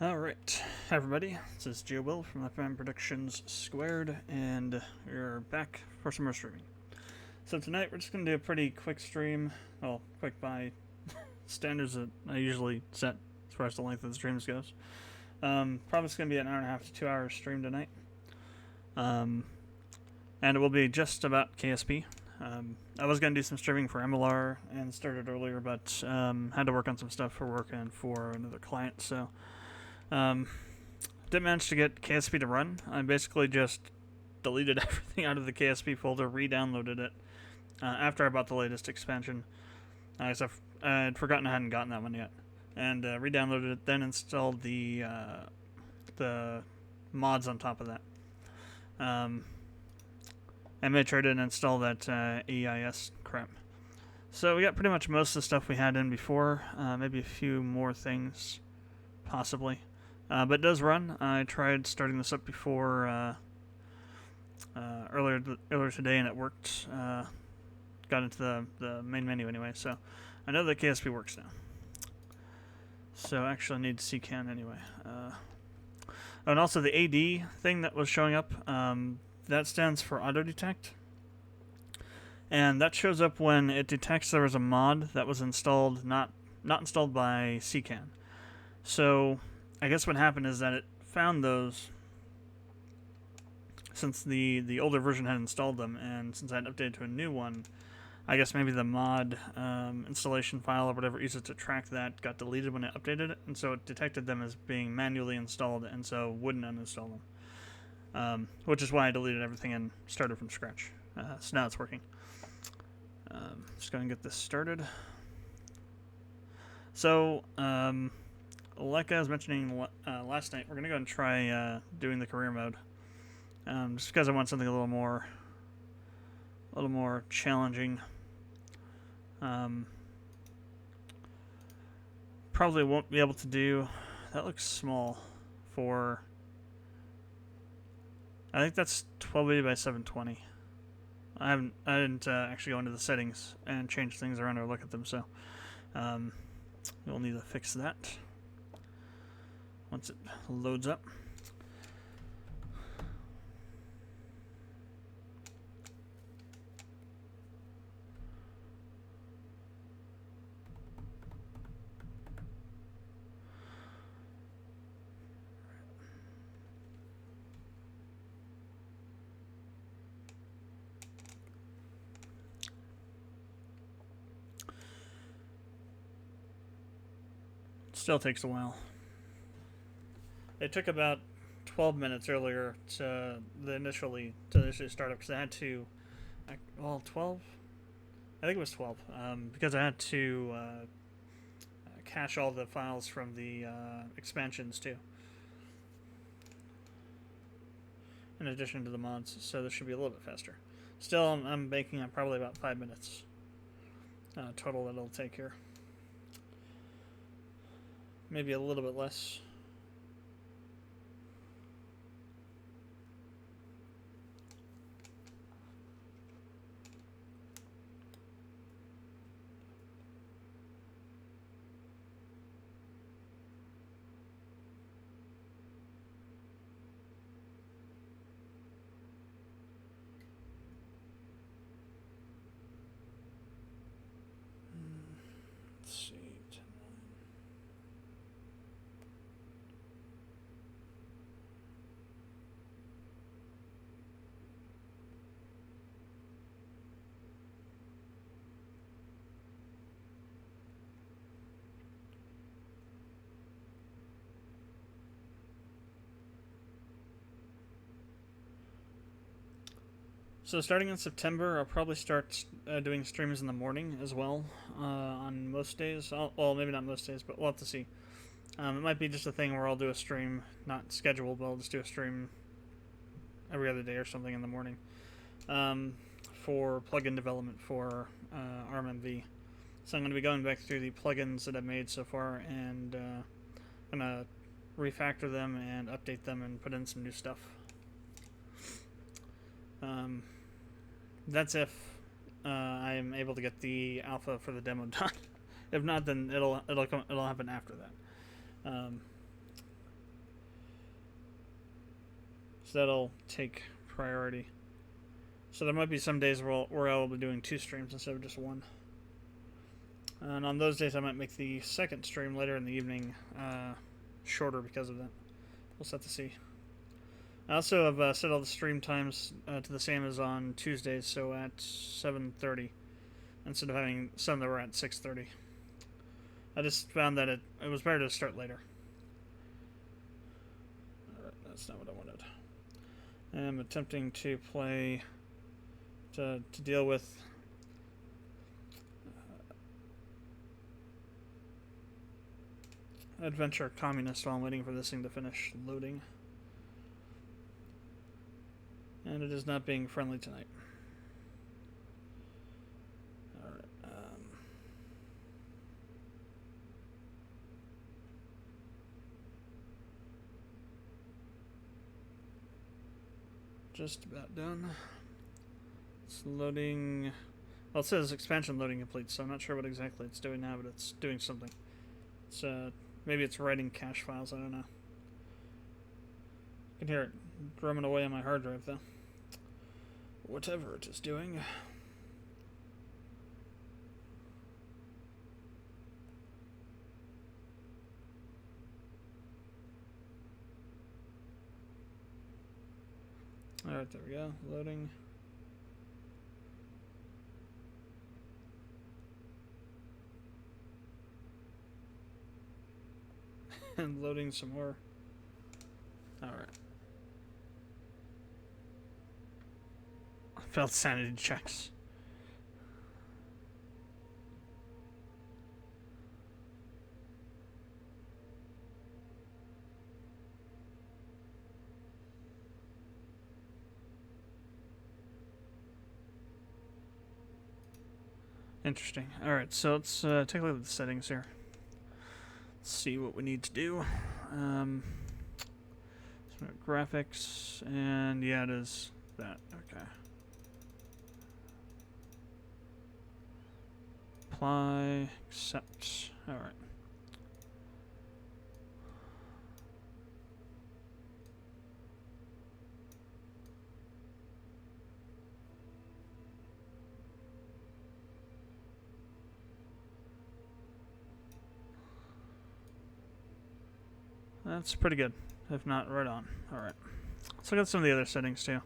Alright, hi everybody, this is Will from Productions², and we're back for some more streaming. So tonight we're just going to do a pretty quick stream, well, quick by standards that I usually set as far as the length of the streams goes. Probably it's going to be an hour and a half to 2 hour stream tonight. And it will be just about KSP. I was going to do some streaming for MLR and started earlier, but had to work on some stuff for work and for another client, so didn't manage to get KSP to run. I basically just deleted everything out of the KSP folder, re-downloaded it after I bought the latest expansion. I had forgotten I hadn't gotten that one yet, and re-downloaded it, then installed the mods on top of that. And made sure I didn't install that EIS crap. So we got pretty much most of the stuff we had in before, maybe a few more things, possibly. But it does run. I tried starting this up before earlier today, and it worked. Got into the main menu anyway, so I know that KSP works now. So actually I need CCAN anyway. And also the AD thing that was showing up, that stands for auto detect, and that shows up when it detects there was a mod that was installed not not installed by CCAN. So I guess what happened is that it found those since the older version had installed them, and since I had updated to a new one, I guess maybe the mod installation file or whatever uses to track that got deleted when it updated it, and so it detected them as being manually installed, and so wouldn't uninstall them. Which is why I deleted everything and started from scratch. So now it's working. Just go and get this started. So, like I was mentioning last night, we're going to go and try doing the career mode. Just because I want something a little more challenging. Probably won't be able to do. That looks small for. I think that's 1280 by 720. I didn't actually go into the settings and change things around or look at them, so we'll need to fix that once it loads up. Still takes a while. It took about 12 minutes earlier to initially start up because I had to. 12. I think it was 12 because I had to cache all the files from the expansions too, in addition to the mods. So this should be a little bit faster. Still, I'm banking on probably about 5 minutes total that it'll take here. Maybe a little bit less. Let's see. So starting in September, I'll probably start doing streams in the morning as well on most days. Well, maybe not most days, but we'll have to see. It might be just a thing where I'll do a stream, not scheduled, but I'll just do a stream every other day or something in the morning for plugin development for RMMV. So I'm going to be going back through the plugins that I've made so far and going to refactor them and update them and put in some new stuff. That's if I am able to get the alpha for the demo done. If not, then it'll happen after that. So that'll take priority. So there might be some days where I'll be doing 2 streams instead of just 1. And on those days, I might make the second stream later in the evening shorter because of that. We'll have to see. I also have set all the stream times to the same as on Tuesdays, so at 7:30 instead of having some that were at 6:30. I just found that it was better to start later. Alright, that's not what I wanted. I'm attempting to play to deal with Adventure Communist while I'm waiting for this thing to finish loading. And it is not being friendly tonight. Alright. Just about done. It's loading. Well, it says expansion loading complete, so I'm not sure what exactly it's doing now, but it's doing something. It's maybe it's writing cache files, I don't know. I can hear it drumming away on my hard drive, though. Whatever it is doing. Alright, there we go. Loading. And loading some more. Alright. Failed sanity checks. Interesting. Alright, so let's take a look at the settings here. Let's see what we need to do. So graphics, and yeah, it is that. Okay. Apply, accept. Alright. That's pretty good, if not right on. Alright. Let's look at some of the other settings too.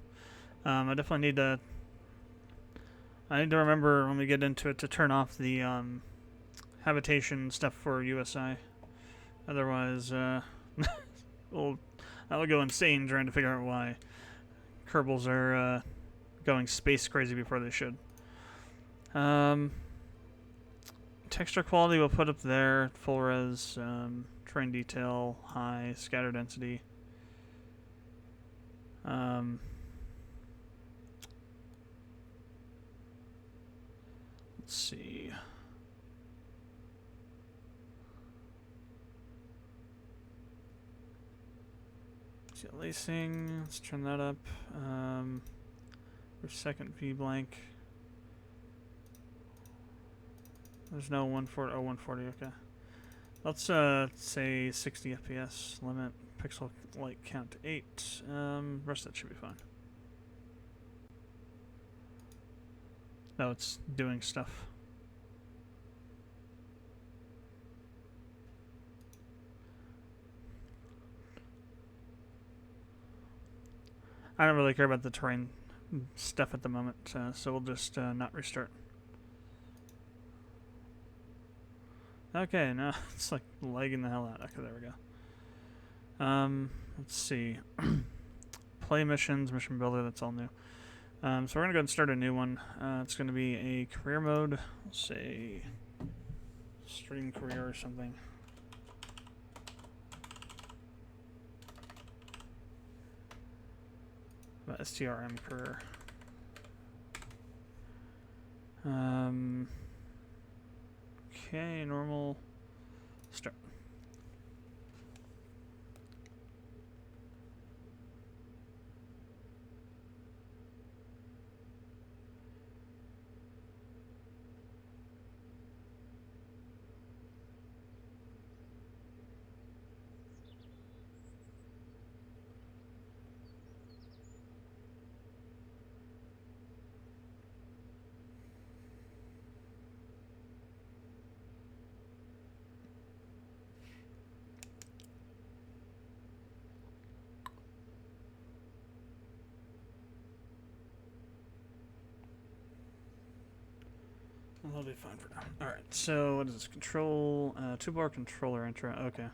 I definitely need to remember when we get into it to turn off the habitation stuff for USI. Otherwise, I'll go insane trying to figure out why Kerbals are going space crazy before they should. Texture quality we'll put up there, full res, terrain detail, high, scatter density. Let's see. Lacing, let's turn that up. For second V blank. There's no 140. Oh, 140. Okay. Let's say 60 FPS limit. Pixel light count to 8. Rest of that should be fine. No, it's doing stuff. I don't really care about the terrain stuff at the moment, so we'll just not restart. Okay, now it's like lagging the hell out. Okay, there we go. Let's see. Play missions, mission builder, that's all new. So we're going to go ahead and start a new one. It's going to be a career mode. Let's say stream career or something. STRM career. Okay, normal. Start. That'll be fine for now. Alright, so what is this? Control, 2-bar controller intro. Okay.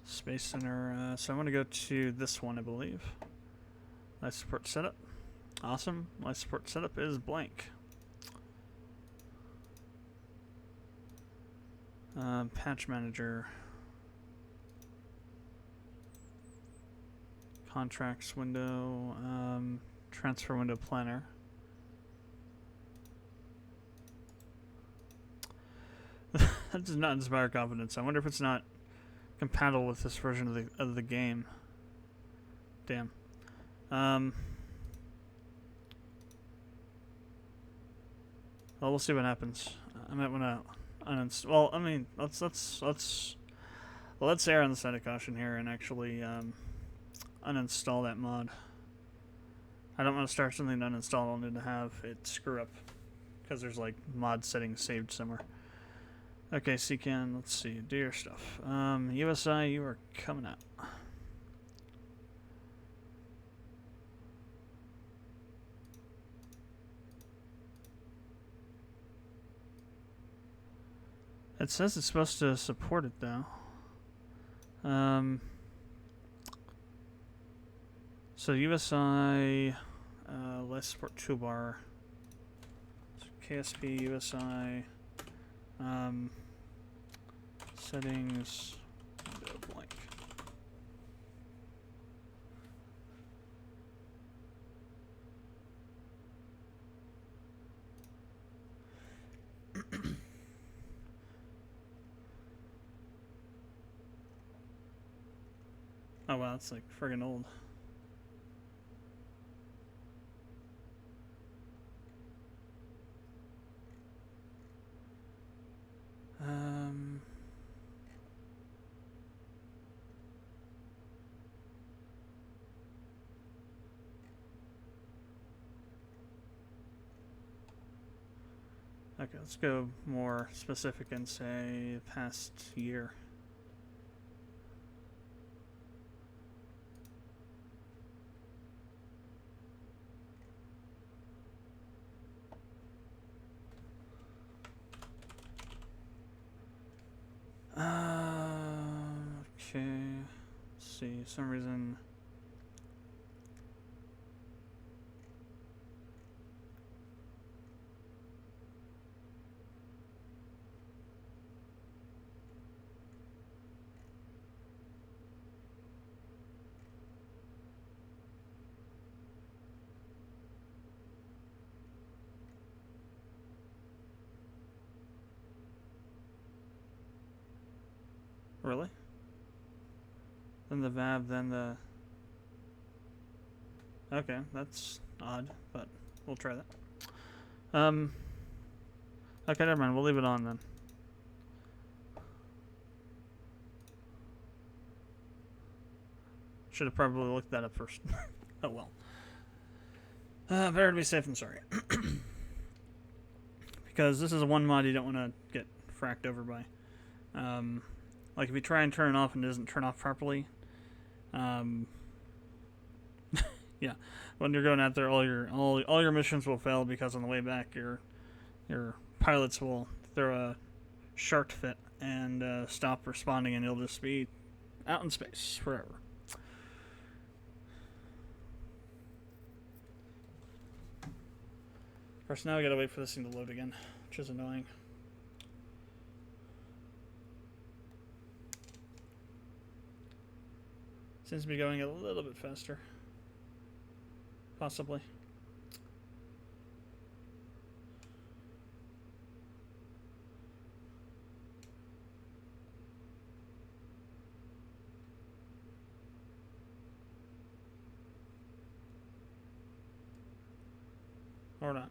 Space Center. So I'm going to go to this one, I believe. Life support setup. Awesome. Life support setup is blank. Patch manager. Contracts window, transfer window planner. That does not inspire confidence. I wonder if it's not compatible with this version of the game. Damn. Well, we'll see what happens. I might want to uninstall. Well, I mean, let's err on the side of caution here and actually uninstall that mod. I don't want to start something to uninstall only to have it screw up because there's like mod settings saved somewhere. Okay, CCAN, let's see, do your stuff. USI, you are coming out. It says it's supposed to support it, though. So USI, let's support toolbar. So KSP, USI, settings, window blank. Oh wow, it's like friggin' old. Okay, let's go more specific and say past year. Okay. Let's see. Some reason. Really? Then the VAB, then the. Okay, that's odd, but we'll try that. Okay, never mind. We'll leave it on then. Should have probably looked that up first. Oh well. Better to be safe than sorry. Because this is a one mod you don't want to get fracked over by. Like if you try and turn it off and it doesn't turn off properly, yeah, when you're going out there, all your missions will fail because on the way back your pilots will throw a shark fit and stop responding, and you'll just be out in space forever. Of course, now I gotta wait for this thing to load again, which is annoying. Seems to be going a little bit faster. Possibly. Or not.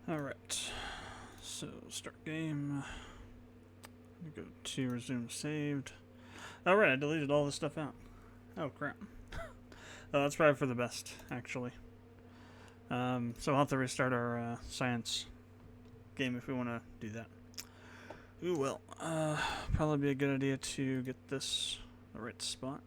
Alright, so start game. Go to resume saved. Alright, I deleted all this stuff out. Oh crap. Oh, that's probably for the best, actually. So I'll have to restart our science game if we want to do that. Ooh, well, probably be a good idea to get this the right spot.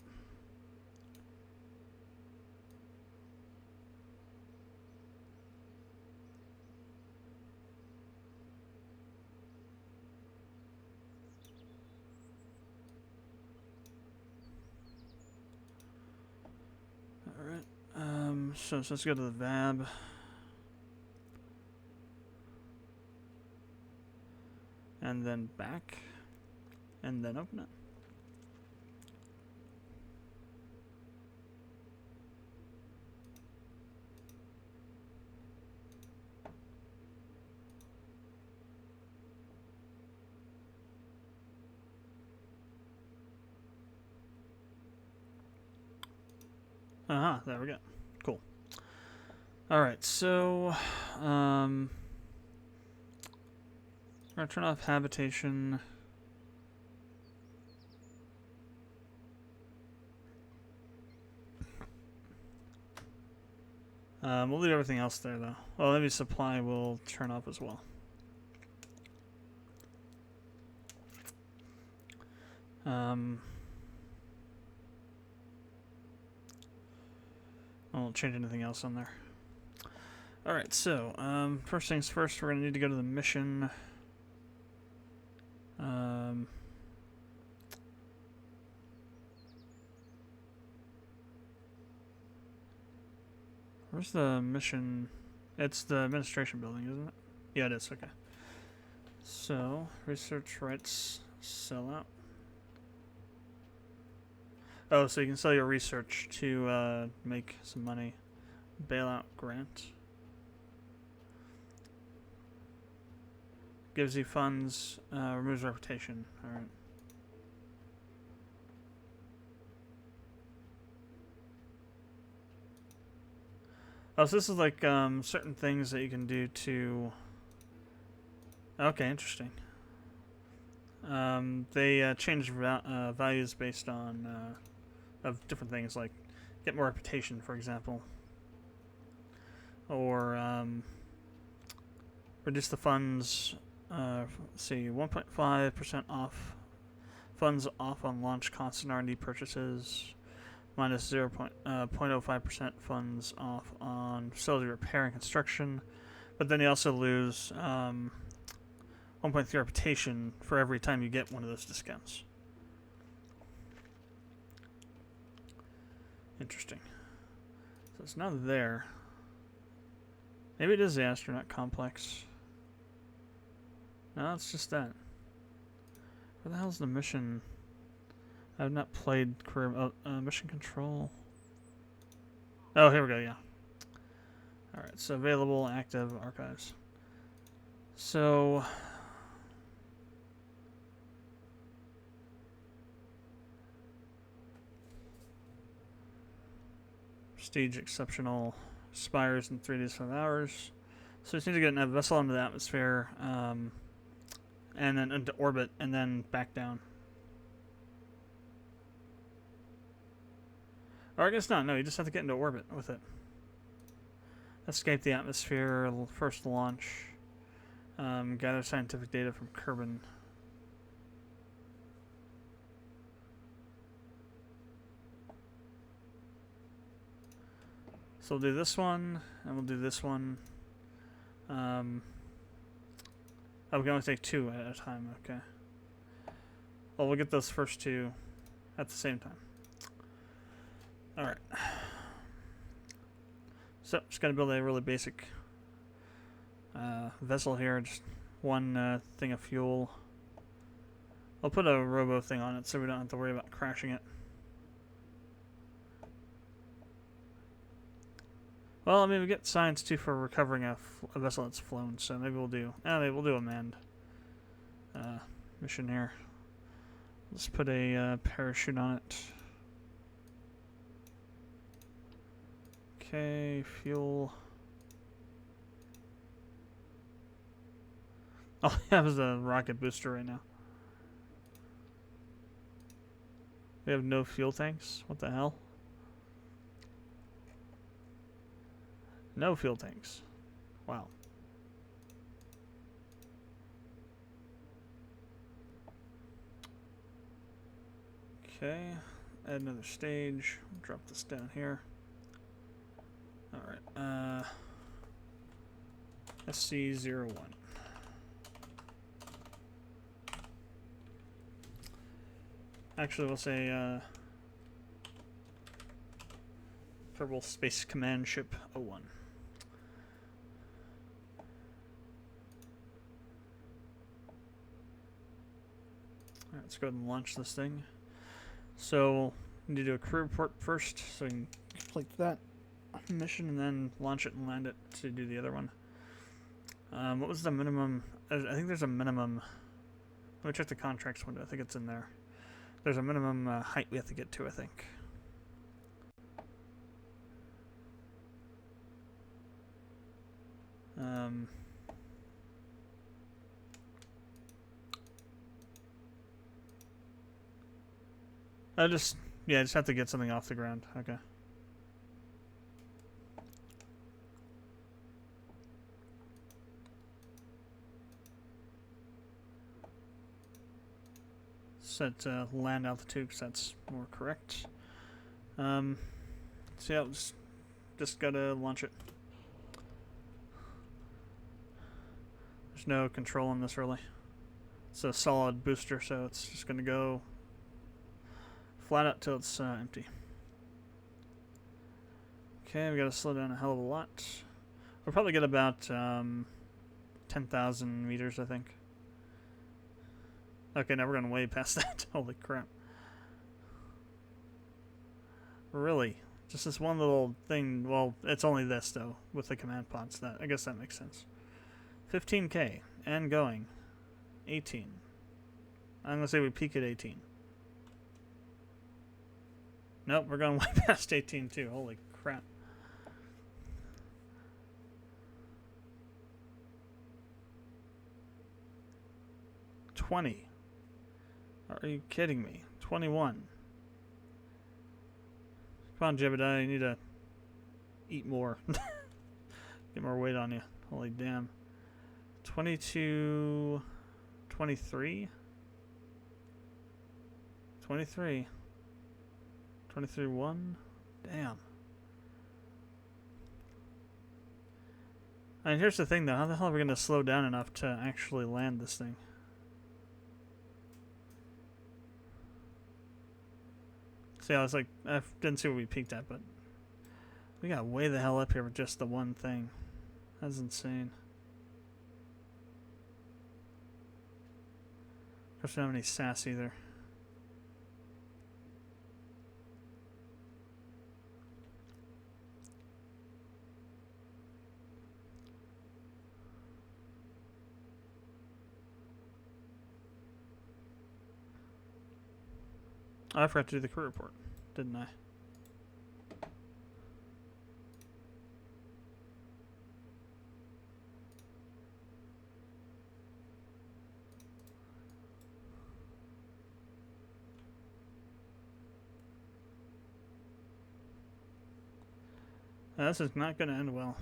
Alright, so let's go to the VAB. And then back. And then open it. There we go. Cool. Alright, so I'm gonna turn off habitation. We'll leave everything else there though. Well, maybe supply will turn off as well. I won't change anything else on there. Alright, so, first things first, we're going to need to go to the mission. Where's the mission? It's the administration building, isn't it? Yeah, it is, okay. So, research rights, sell out. Oh, so you can sell your research to make some money. Bailout grant. Gives you funds, removes reputation. Alright. Oh, so this is like certain things that you can do to... Okay, interesting. They change values based on of different things, like get more reputation, for example, or reduce the funds. Let's see, 1.5% off funds off on launch costs and R&D purchases, minus 0.05% funds off on facility repair and construction. But then you also lose 1.3 reputation for every time you get one of those discounts. Interesting. So it's not there. Maybe it is the astronaut complex. No, it's just that. Where the hell's the mission? I have not played mission control. Oh, here we go, yeah. Alright, so available, active, archives. So... Prestige exceptional, expires in 3 days, 5 hours. So we just need to get a vessel into the atmosphere, and then into orbit, and then back down. Or I guess not, no, you just have to get into orbit with it. Escape the atmosphere, first launch. Gather scientific data from Kerbal. So we'll do this one, and we'll do this one. Oh, we can only take 2 at a time, okay. Well, we'll get those first 2 at the same time. Alright. So, just gotta build a really basic vessel here, just one thing of fuel. I'll put a robo thing on it so we don't have to worry about crashing it. Well, I mean, we get science too for recovering a vessel that's flown, so maybe we'll do. Maybe we'll do a manned mission here. Let's put a parachute on it. Okay, fuel. All I have is a rocket booster right now. We have no fuel tanks? What the hell? No fuel tanks. Wow. Okay. Add another stage. Drop this down here. Alright. SC01. Actually, we'll say Kerbal Space Command Ship 01. Alright, let's go ahead and launch this thing. So, we need to do a crew report first, so we can complete that mission and then launch it and land it to do the other one. What was the minimum? I think there's a minimum. Let me check the contracts window. I think it's in there. There's a minimum height we have to get to, I think. I just have to get something off the ground. Okay. Set land altitude because that's more correct. So yeah, just gotta launch it. There's no control on this really. It's a solid booster, so it's just gonna go flat out till it's empty. Okay, we gotta slow down a hell of a lot. We'll probably get about 10,000 meters, I think. Okay, now we're going way past that. Holy crap. Really? Just this one little thing. Well, it's only this, though, with the command pods. I guess that makes sense. 15K. And going. 18. I'm going to say we peak at 18. Nope, we're going way past 18, too. Holy crap. $20. Are you kidding me? 21. Come on, Jebediah, you need to eat more. Get more weight on you. Holy damn. 22... 23? 23. 23-1? Damn. And here's the thing, though. How the hell are we going to slow down enough to actually land this thing? See, I was like, I didn't see what we peaked at, but we got way the hell up here with just the one thing. That's insane. Of course, we don't have any sass either. I forgot to do the crew report, didn't I? This is not going to end well.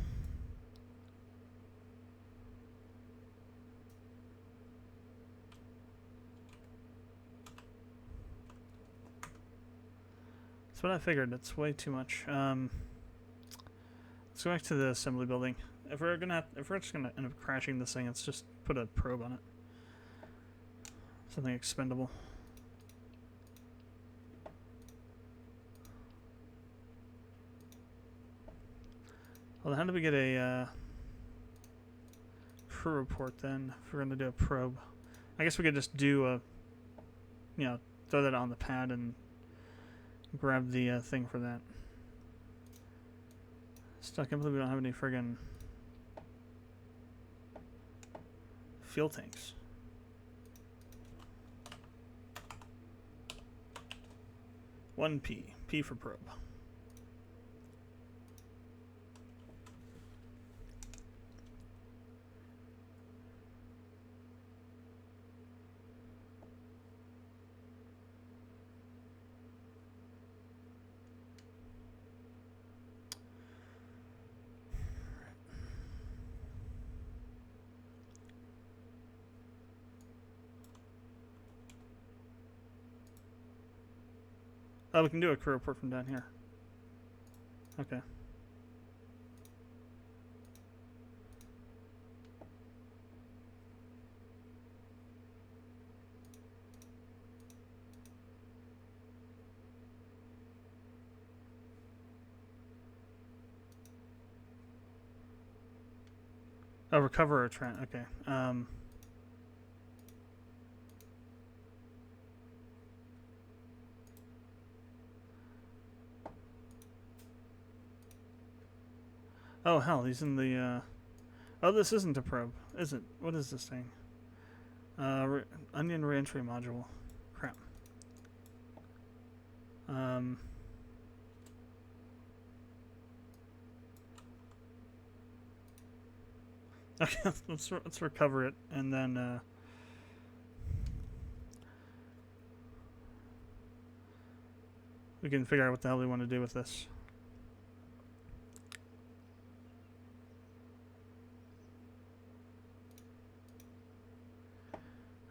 That's what I figured. It's way too much. Let's go back to the assembly building. If we're just gonna end up crashing this thing, let's just put a probe on it. Something expendable. Well, how do we get a crew report then? If we're gonna do a probe, I guess we could just do a, throw that on the pad and grab the thing for that. Still, I can't believe we don't have any friggin' fuel tanks. One P. P for probe. Oh, we can do a crew report from down here. Okay. Oh, recover or okay. Oh hell, he's in the. Oh, this isn't a probe, is it? What is this thing? Onion reentry module. Crap. Okay, let's recover it and then. We can figure out what the hell we want to do with this.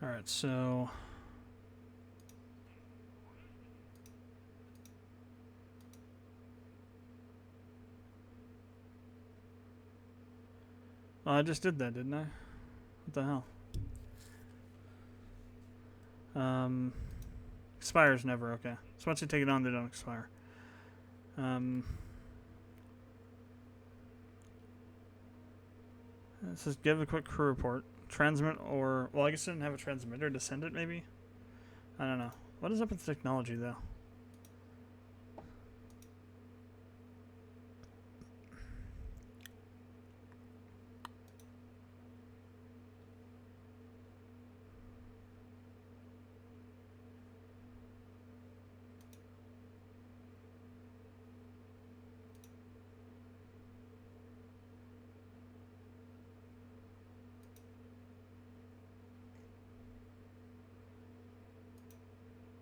Alright, so... Oh, I just did that, didn't I? What the hell? Expires never, okay. So once you take it on, they don't expire. It says give a quick crew report. Transmit or... Well, I guess I didn't have a transmitter to send it, maybe? I don't know. What is up with technology, though?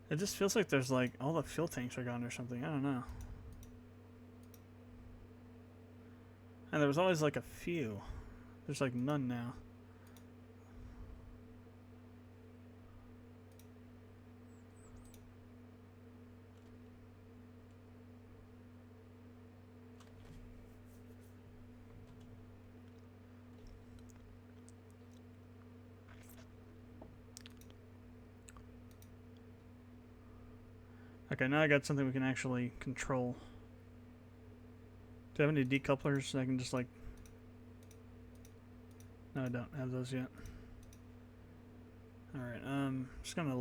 It just feels like there's like all the fuel tanks are gone or something. I don't know. And there was always like a few. There's like none now. Okay, now I got something we can actually control. Do I have any decouplers that I can just like... No, I don't have those yet. Alright, just gonna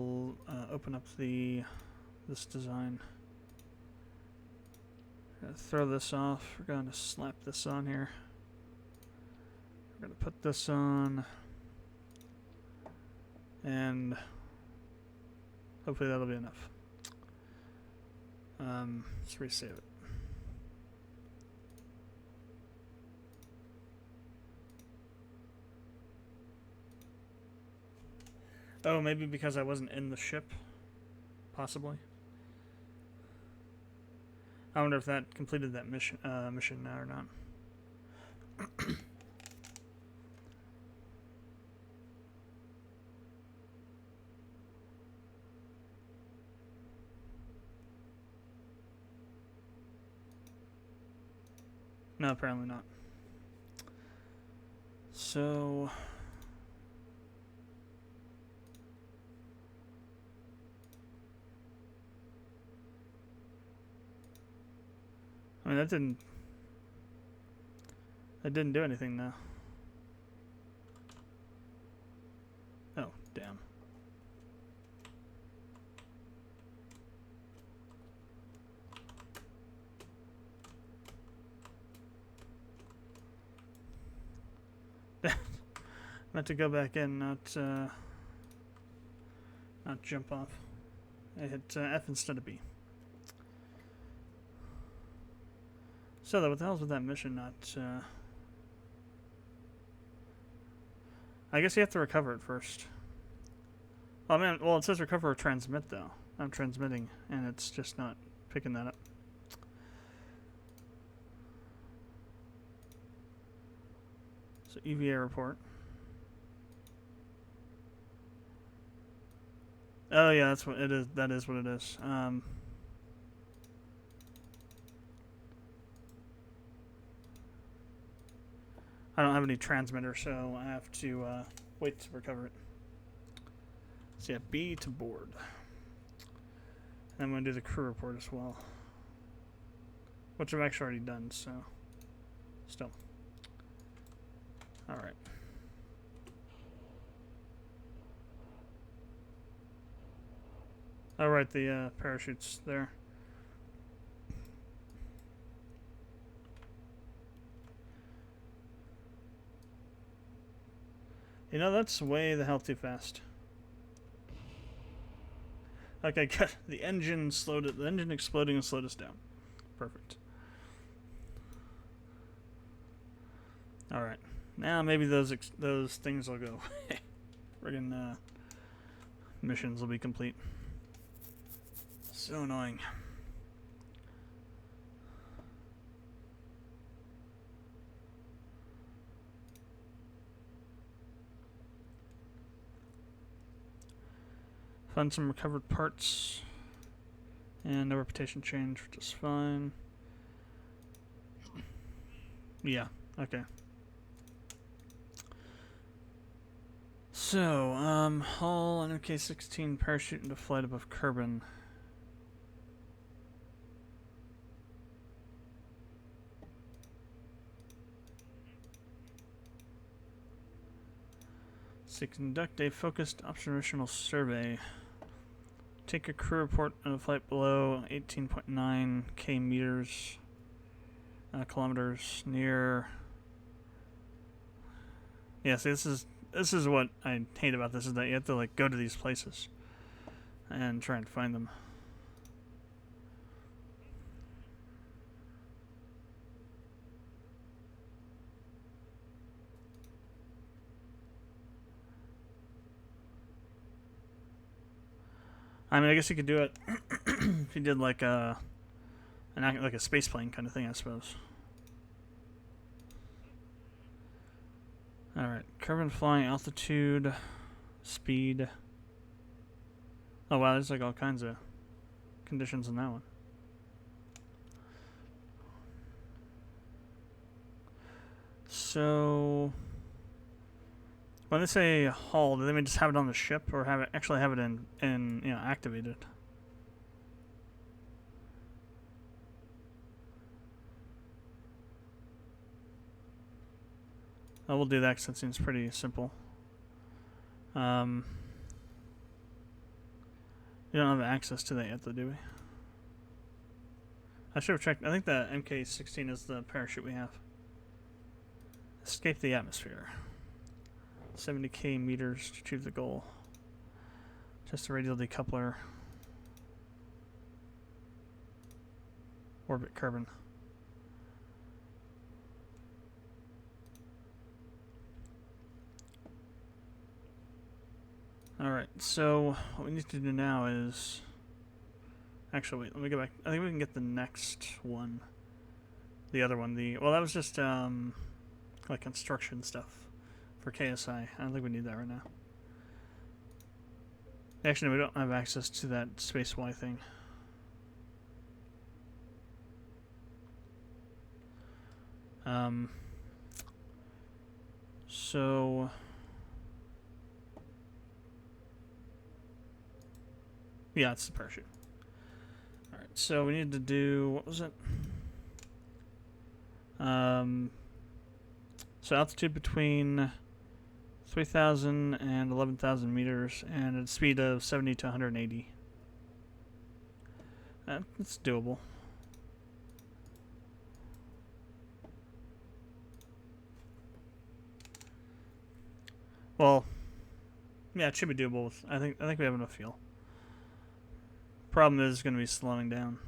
open up this design. Gonna throw this off. We're gonna slap this on here. We're gonna put this on. And hopefully that'll be enough. Let's resave it. Oh, maybe because I wasn't in the ship? Possibly. I wonder if that completed that mission now or not. No, apparently not. So... I mean, that didn't do anything now. Oh, damn. Meant to go back in, not jump off. I hit F instead of B. So, though, what the hell's with that mission not... I guess you have to recover it first. Oh, man, well, it says recover or transmit, though. I'm transmitting, and it's just not picking that up. So, EVA report. Oh, yeah, that's what it is. That is what it is. have any transmitter, so I have to wait to recover it. So yeah, B to board. And I'm going to do the crew report as well, which I've actually already done, so still. Alright. Alright, the parachute's there. You know, that's way the hell too fast. Okay, good. The engine slowed it. The engine exploding and slowed us down. Perfect. All right. Now maybe those things will go. Friggin' missions will be complete. So annoying. Find some recovered parts. And no reputation change, which is fine. Yeah, okay. So, hull NMK-16 parachute into flight above Kerbal. So conduct a focused observational survey. Take a crew report on a flight below 18.9 k meters, kilometers near. Yeah, see, this is what I hate about this, is that you have to like go to these places and try and find them. I mean, I guess you could do it if you did like a space plane kind of thing, I suppose. All right, Kerbal flying altitude, speed. Oh wow, there's like all kinds of conditions in that one. So when they say hull, do they mean just have it on the ship, or actually have it in activated? Oh, we'll do that because that seems pretty simple. We don't have access to that yet, though, do we? I should have checked. I think the MK-16 is the parachute we have. Escape the atmosphere. 70k meters to achieve the goal. Just a radial decoupler. Orbit Kerbal. Alright, so what we need to do now is... Actually, wait, let me go back. I think we can get the next one. The other one. Well, that was just like construction stuff for KSI. I don't think we need that right now. Actually, we don't have access to that Space Y thing. So... Yeah, it's the parachute. Alright, so we need to do... What was it? So altitude between 3,000 and 11,000 meters, and a speed of 70 to 180. It's doable. Well, yeah, it should be doable. I think we have enough fuel. Problem is going to be slowing down.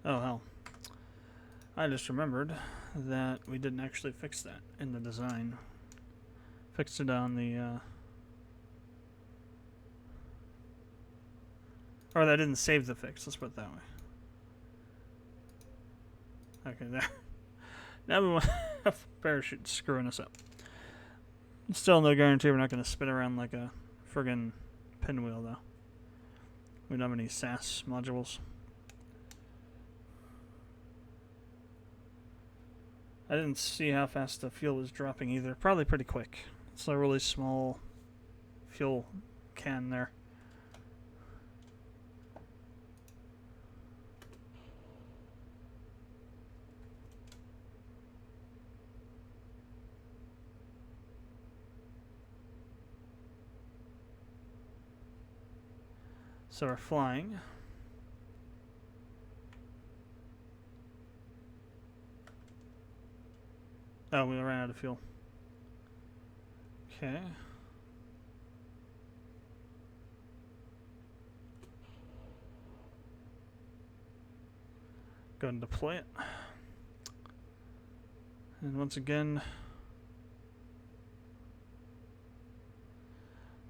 Oh hell. I just remembered that we didn't actually fix that in the design. Fixed it on the, or that didn't save the fix, let's put it that way. Okay, there. Now we want a parachute screwing us up. Still no guarantee we're not going to spin around like a friggin' pinwheel, though. We don't have any SAS modules. I didn't see how fast the fuel was dropping either. Probably pretty quick. It's a really small fuel can there. So we're flying. Oh, we ran out of fuel. Okay. Go and deploy it. And once again,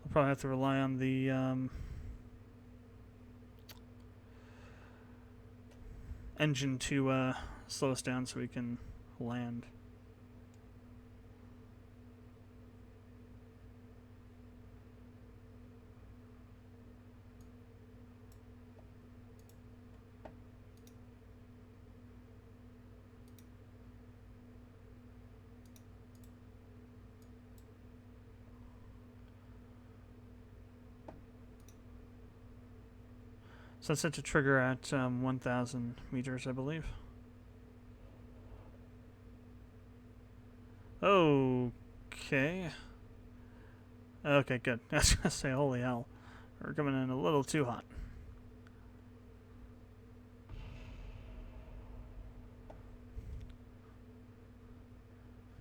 I'll probably have to rely on the engine to slow us down so we can land. So that's set to trigger at 1,000 meters, I believe. Okay. Okay, good. I was gonna say, holy hell. We're coming in a little too hot.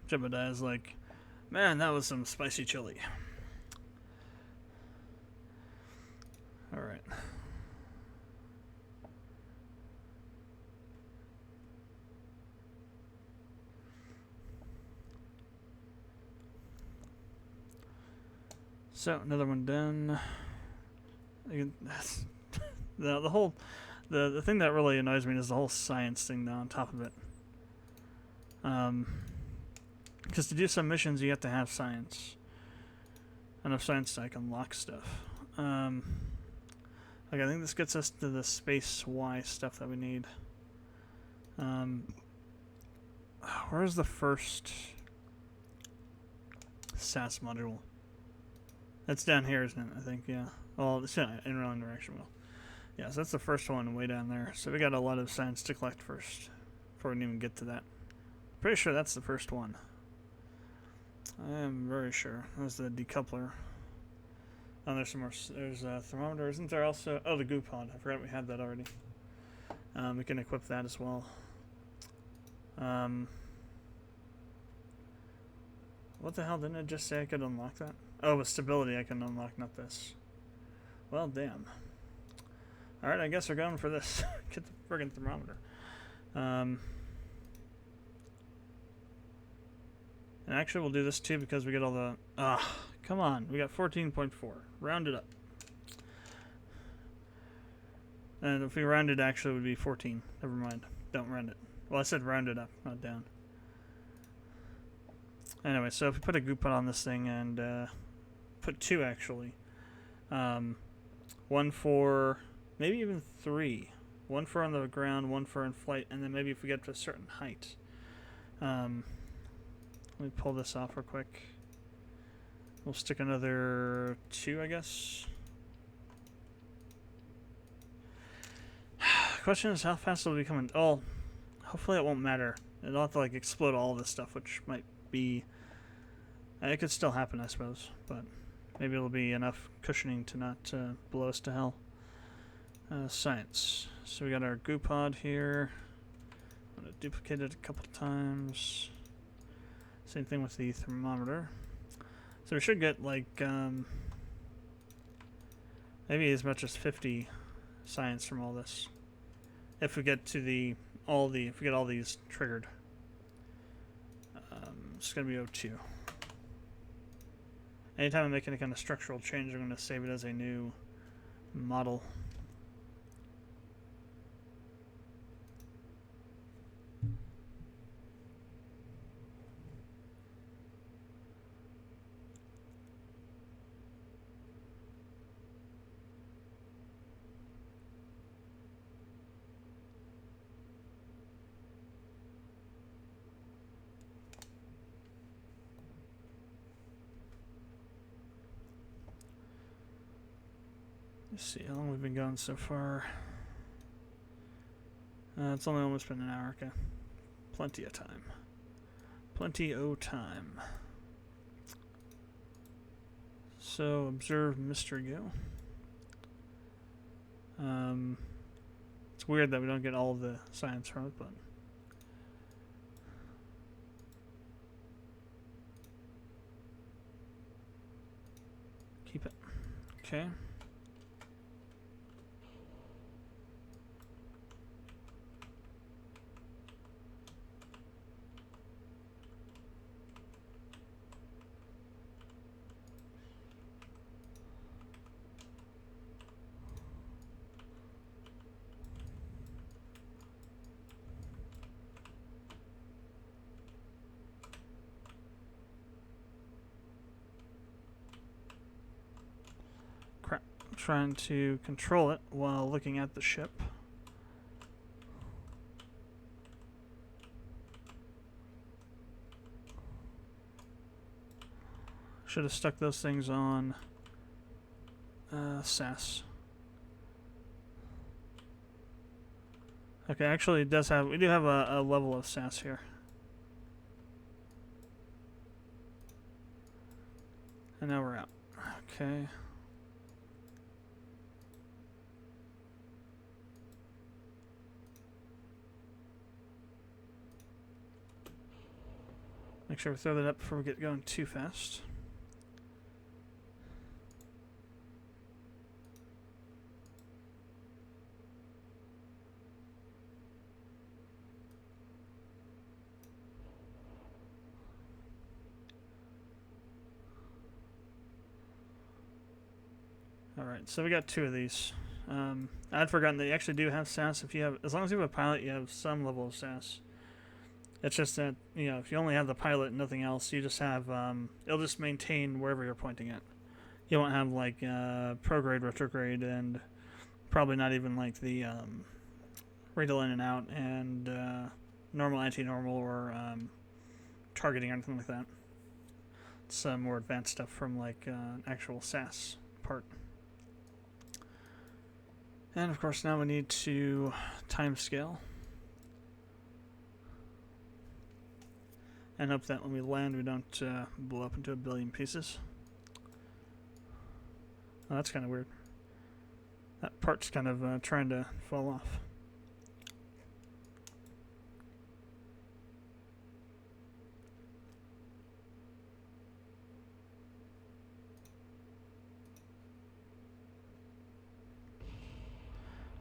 Jebediah's like, man, that was some spicy chili. Alright. So another one done. The thing that really annoys me is the whole science thing though on top of it. Because to do some missions you have to have science. Enough science to unlock stuff. Okay, I think this gets us to the space Y stuff that we need. Where's the first SAS module? That's down here, isn't it? I think, yeah. Well, it's in the wrong direction. Well, yeah, so that's the first one way down there. So we got a lot of science to collect first before we can even get to that. Pretty sure that's the first one. I am very sure. That was the decoupler. Oh, there's some more. There's a thermometer. Isn't there also? Oh, the goo pod. I forgot we had that already. We can equip that as well. What the hell? Didn't it just say I could unlock that? Oh, with stability I can unlock, not this. Well, damn. Alright, I guess we're going for this. Get the friggin' thermometer. And actually, we'll do this too because we get all the... come on. We got 14.4. Round it up. And if we round it, actually, it would be 14. Never mind. Don't round it. Well, I said round it up, not down. Anyway, so if we put a goo pot on this thing and put two, actually. One for... maybe even three. One for on the ground, one for in flight, and then maybe if we get to a certain height. Let me pull this off real quick. We'll stick another two, I guess. Question is, how fast will it be coming? Oh, hopefully it won't matter. It'll have to like explode all this stuff, which might be... it could still happen, I suppose, but maybe it'll be enough cushioning to not blow us to hell. Science. So we got our goo pod here. I'm going to duplicate it a couple times. Same thing with the thermometer. So we should get like maybe as much as 50 science from all this. If we get to if we get all these triggered. It's going to be O2. Anytime I make any kind of structural change, I'm going to save it as a new model. Let's see how long we've been going so far. It's only almost been an hour. Okay. Plenty of time. Plenty of time. So, observe Mr. Go. It's weird that we don't get all of the science from it, but... keep it. Okay. Crap. I'm trying to control it while looking at the ship. Should have stuck those things on SAS. Okay, actually it does have, we do have a level of SAS here. And now we're out. Okay. Make sure we throw that up before we get going too fast. Alright, so we got 2 of these. I'd forgotten that you actually do have SAS. If you have, as long as you have a pilot, you have some level of SAS. It's just that, you know, if you only have the pilot and nothing else, you just have, it'll just maintain wherever you're pointing at. You won't have, like, prograde, retrograde, and probably not even, like, the, radial in and out, and, normal, anti-normal, or, targeting, or anything like that. It's, more advanced stuff from, like, actual SAS part. And, of course, now we need to time scale. And hope that when we land we don't blow up into a billion pieces. Oh, that's kind of weird. That part's kind of trying to fall off.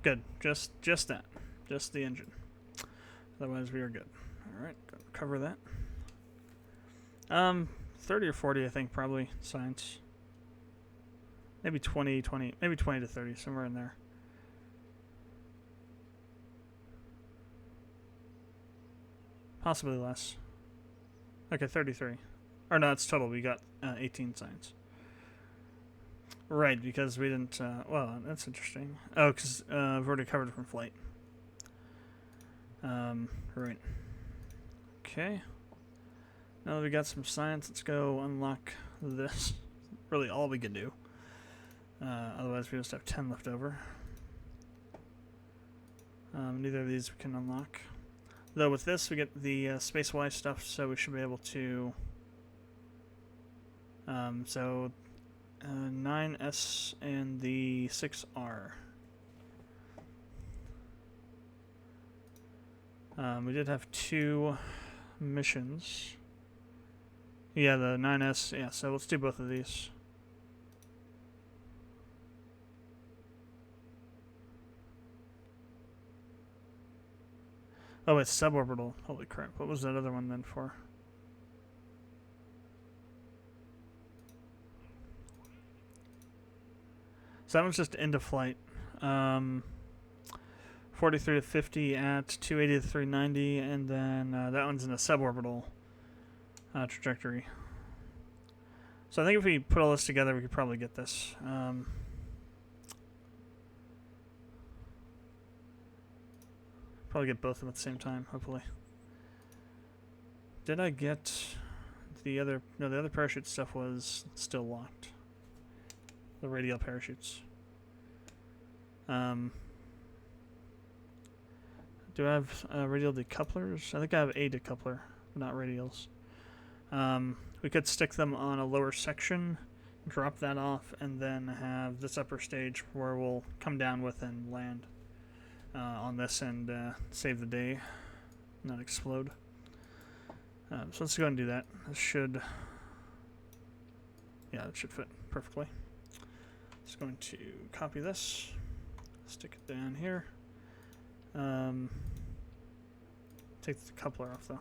Good. Just that. Just the engine. Otherwise we are good. Alright, cover that. 30 or 40, I think, probably, science. Maybe 20, maybe 20 to 30, somewhere in there. Possibly less. Okay, 33. Or no, it's total. We got 18 science. Right, because we didn't, well, that's interesting. Oh, because I've already covered it from flight. Right. Okay. Now that we got some science, let's go unlock this. Really all we can do. Otherwise we just have 10 left over. Neither of these we can unlock. Though with this we get the space-wise stuff, so we should be able to... 9S and the 6R. We did have 2 missions. Yeah, the 9S, yeah, so let's do both of these. Oh, it's suborbital. Holy crap. What was that other one then for? So that one's just into flight. 43 to 50 at 280 to 390, and then that one's in a suborbital trajectory. So I think if we put all this together, we could probably get this. Probably get both of them at the same time, hopefully. Did I get the other... No, the other parachute stuff was still locked. The radial parachutes. Do I have radial decouplers? I think I have a decoupler, not radials. We could stick them on a lower section, drop that off, and then have this upper stage where we'll come down with and land on this and save the day, not explode. So let's go and do that. This should, yeah, it should fit perfectly. Just going to copy this, stick it down here. Take the coupler off though.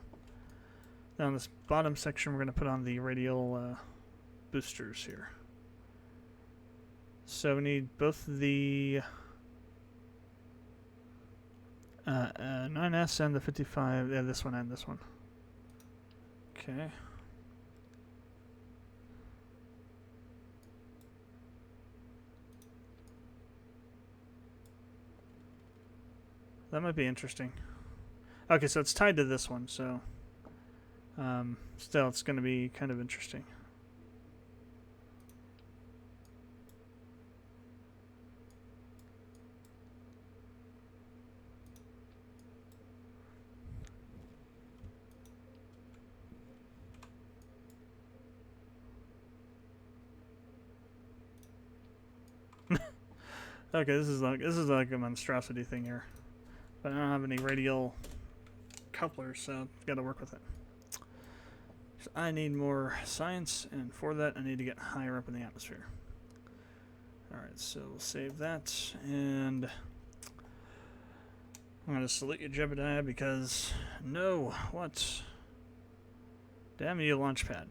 Now on this bottom section, we're going to put on the radial boosters here. So we need both the 9S and the 55. Yeah, this one and this one. Okay. That might be interesting. Okay, so it's tied to this one, so still it's going to be kind of interesting. Okay, this is like a monstrosity thing here. But I don't have any radial couplers, so got to work with it. So I need more science, and for that I need to get higher up in the atmosphere. Alright, so we'll save that, and I'm going to salute you, Jebediah, because no, what? Damn you, Launchpad.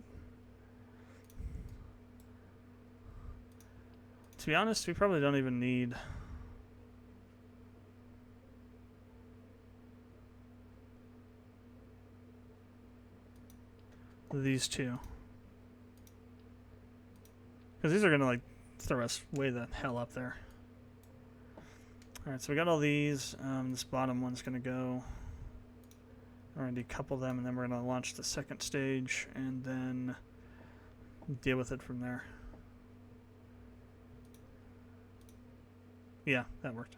To be honest, we probably don't even need these two, because these are gonna like throw us way the hell up there. All right, so we got all these. This bottom one's gonna go. We're gonna decouple them, and then we're gonna launch the second stage, and then deal with it from there. Yeah, that worked.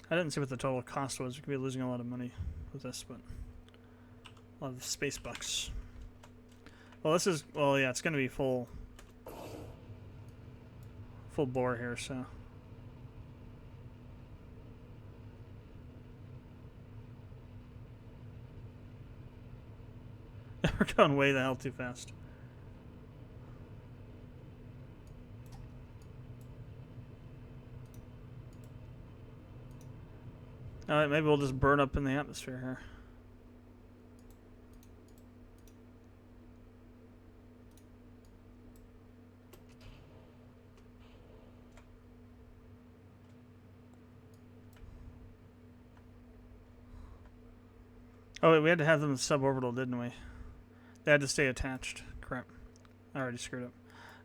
I didn't see what the total cost was. We could be losing a lot of money with this, but a lot of space bucks. Well, this is, well, yeah, it's going to be full bore here, so. We're going way the hell too fast. Alright, maybe we'll just burn up in the atmosphere here. Oh wait, we had to have them suborbital, didn't we? They had to stay attached. Crap. I already screwed up.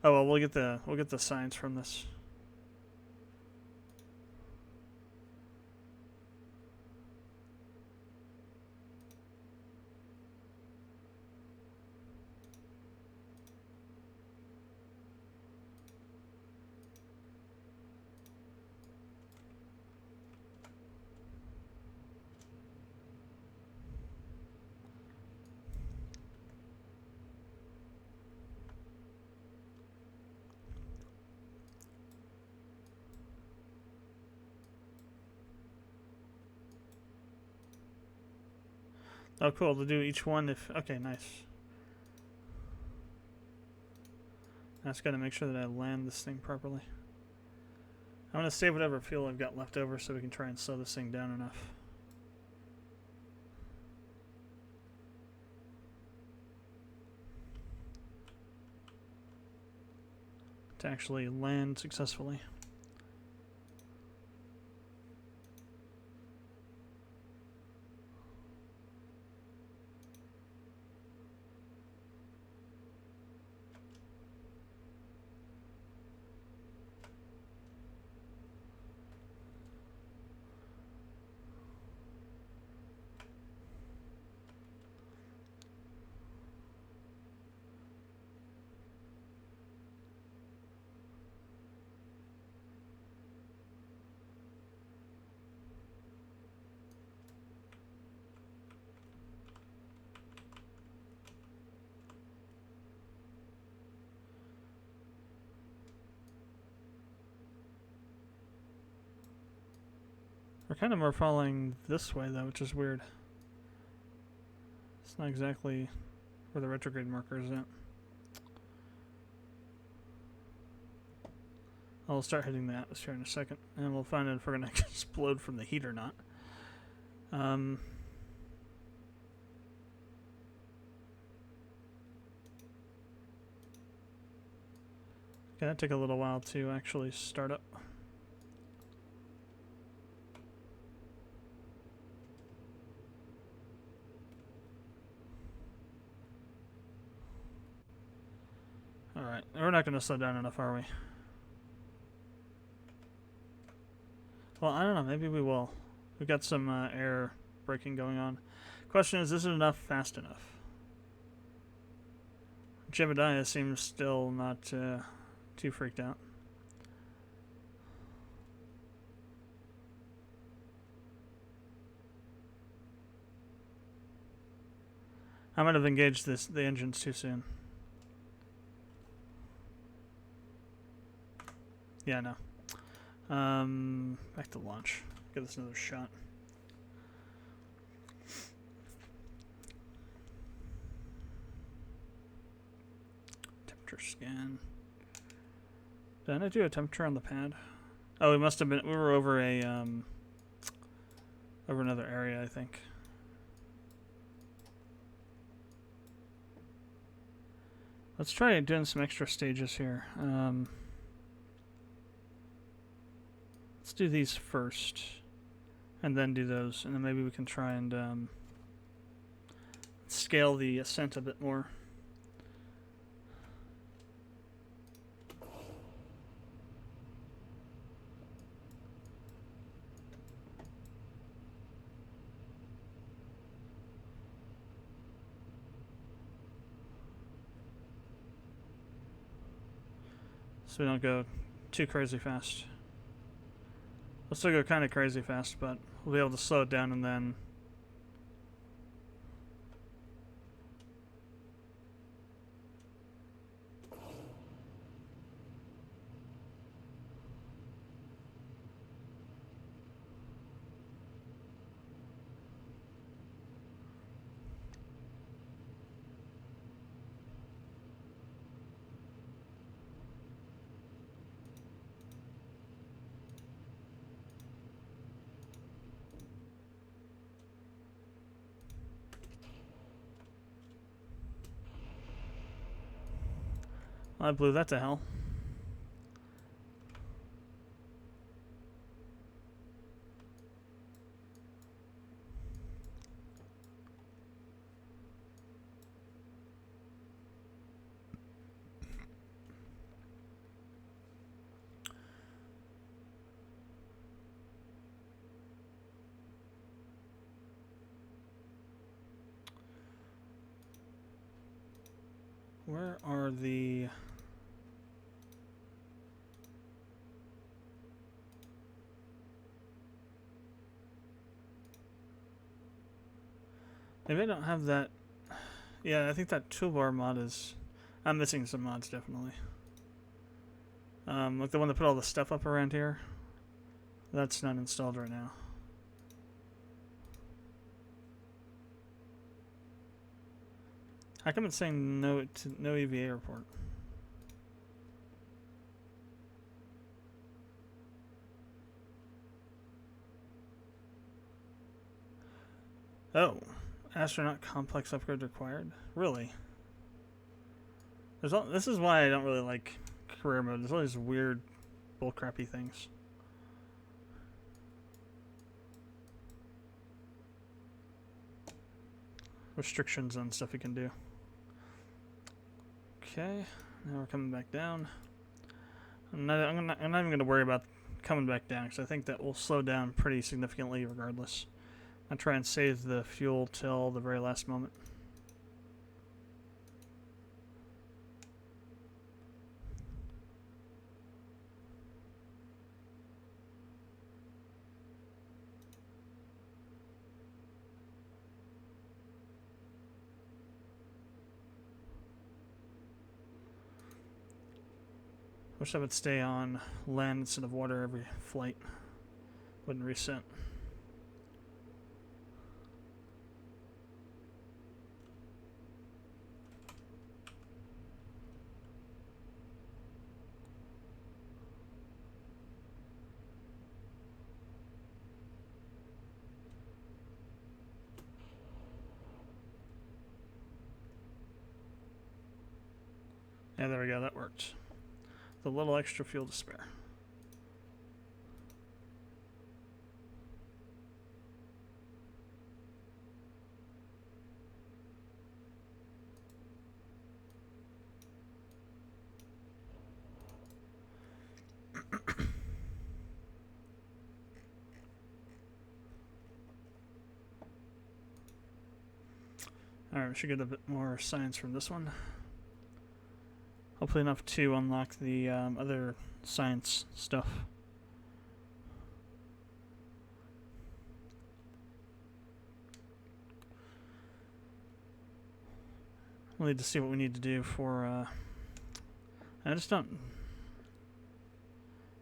Oh well, we'll get the science from this. Oh, cool. To do each one if... Okay, nice. I just got to make sure that I land this thing properly. I'm going to save whatever fuel I've got left over so we can try and slow this thing down enough. To actually land successfully. We're kind of more falling this way though, which is weird. It's not exactly where the retrograde marker is at. I'll start hitting the atmosphere in a second, and we'll find out if we're going to explode from the heat or not. Okay, that took a little while to actually start up. Alright, we're not going to slow down enough, are we? Well, I don't know. Maybe we will. We've got some air braking going on. Question is it enough fast enough? Jebediah seems still not too freaked out. I might have engaged the engines too soon. Yeah, no. Back to launch. Give this another shot. Temperature scan. Did I do a temperature on the pad? Oh, we must have been. We were over a over another area, I think. Let's try doing some extra stages here. Let's do these first, and then do those, and then maybe we can try and scale the ascent a bit more. So we don't go too crazy fast. We'll still go kind of crazy fast, but we'll be able to slow it down and then... I blew that to hell. Where are the... Maybe I don't have that. Yeah, I think that toolbar mod is... I'm missing some mods, definitely. Like the one that put all the stuff up around here. That's not installed right now. How come it's saying no EVA report? Oh. Astronaut complex upgrade required? Really? This is why I don't really like career mode. There's all these weird bullcrappy things. Restrictions on stuff you can do. Okay, now we're coming back down. I'm not even going to worry about coming back down because I think that will slow down pretty significantly regardless. I'll try and save the fuel till the very last moment. Wish I would stay on land instead of water every flight. Wouldn't reset. Yeah, there we go. That worked. The little extra fuel to spare. Alright, we should get a bit more science from this one. Hopefully enough to unlock the other science stuff. We'll need to see what we need to do for... I just don't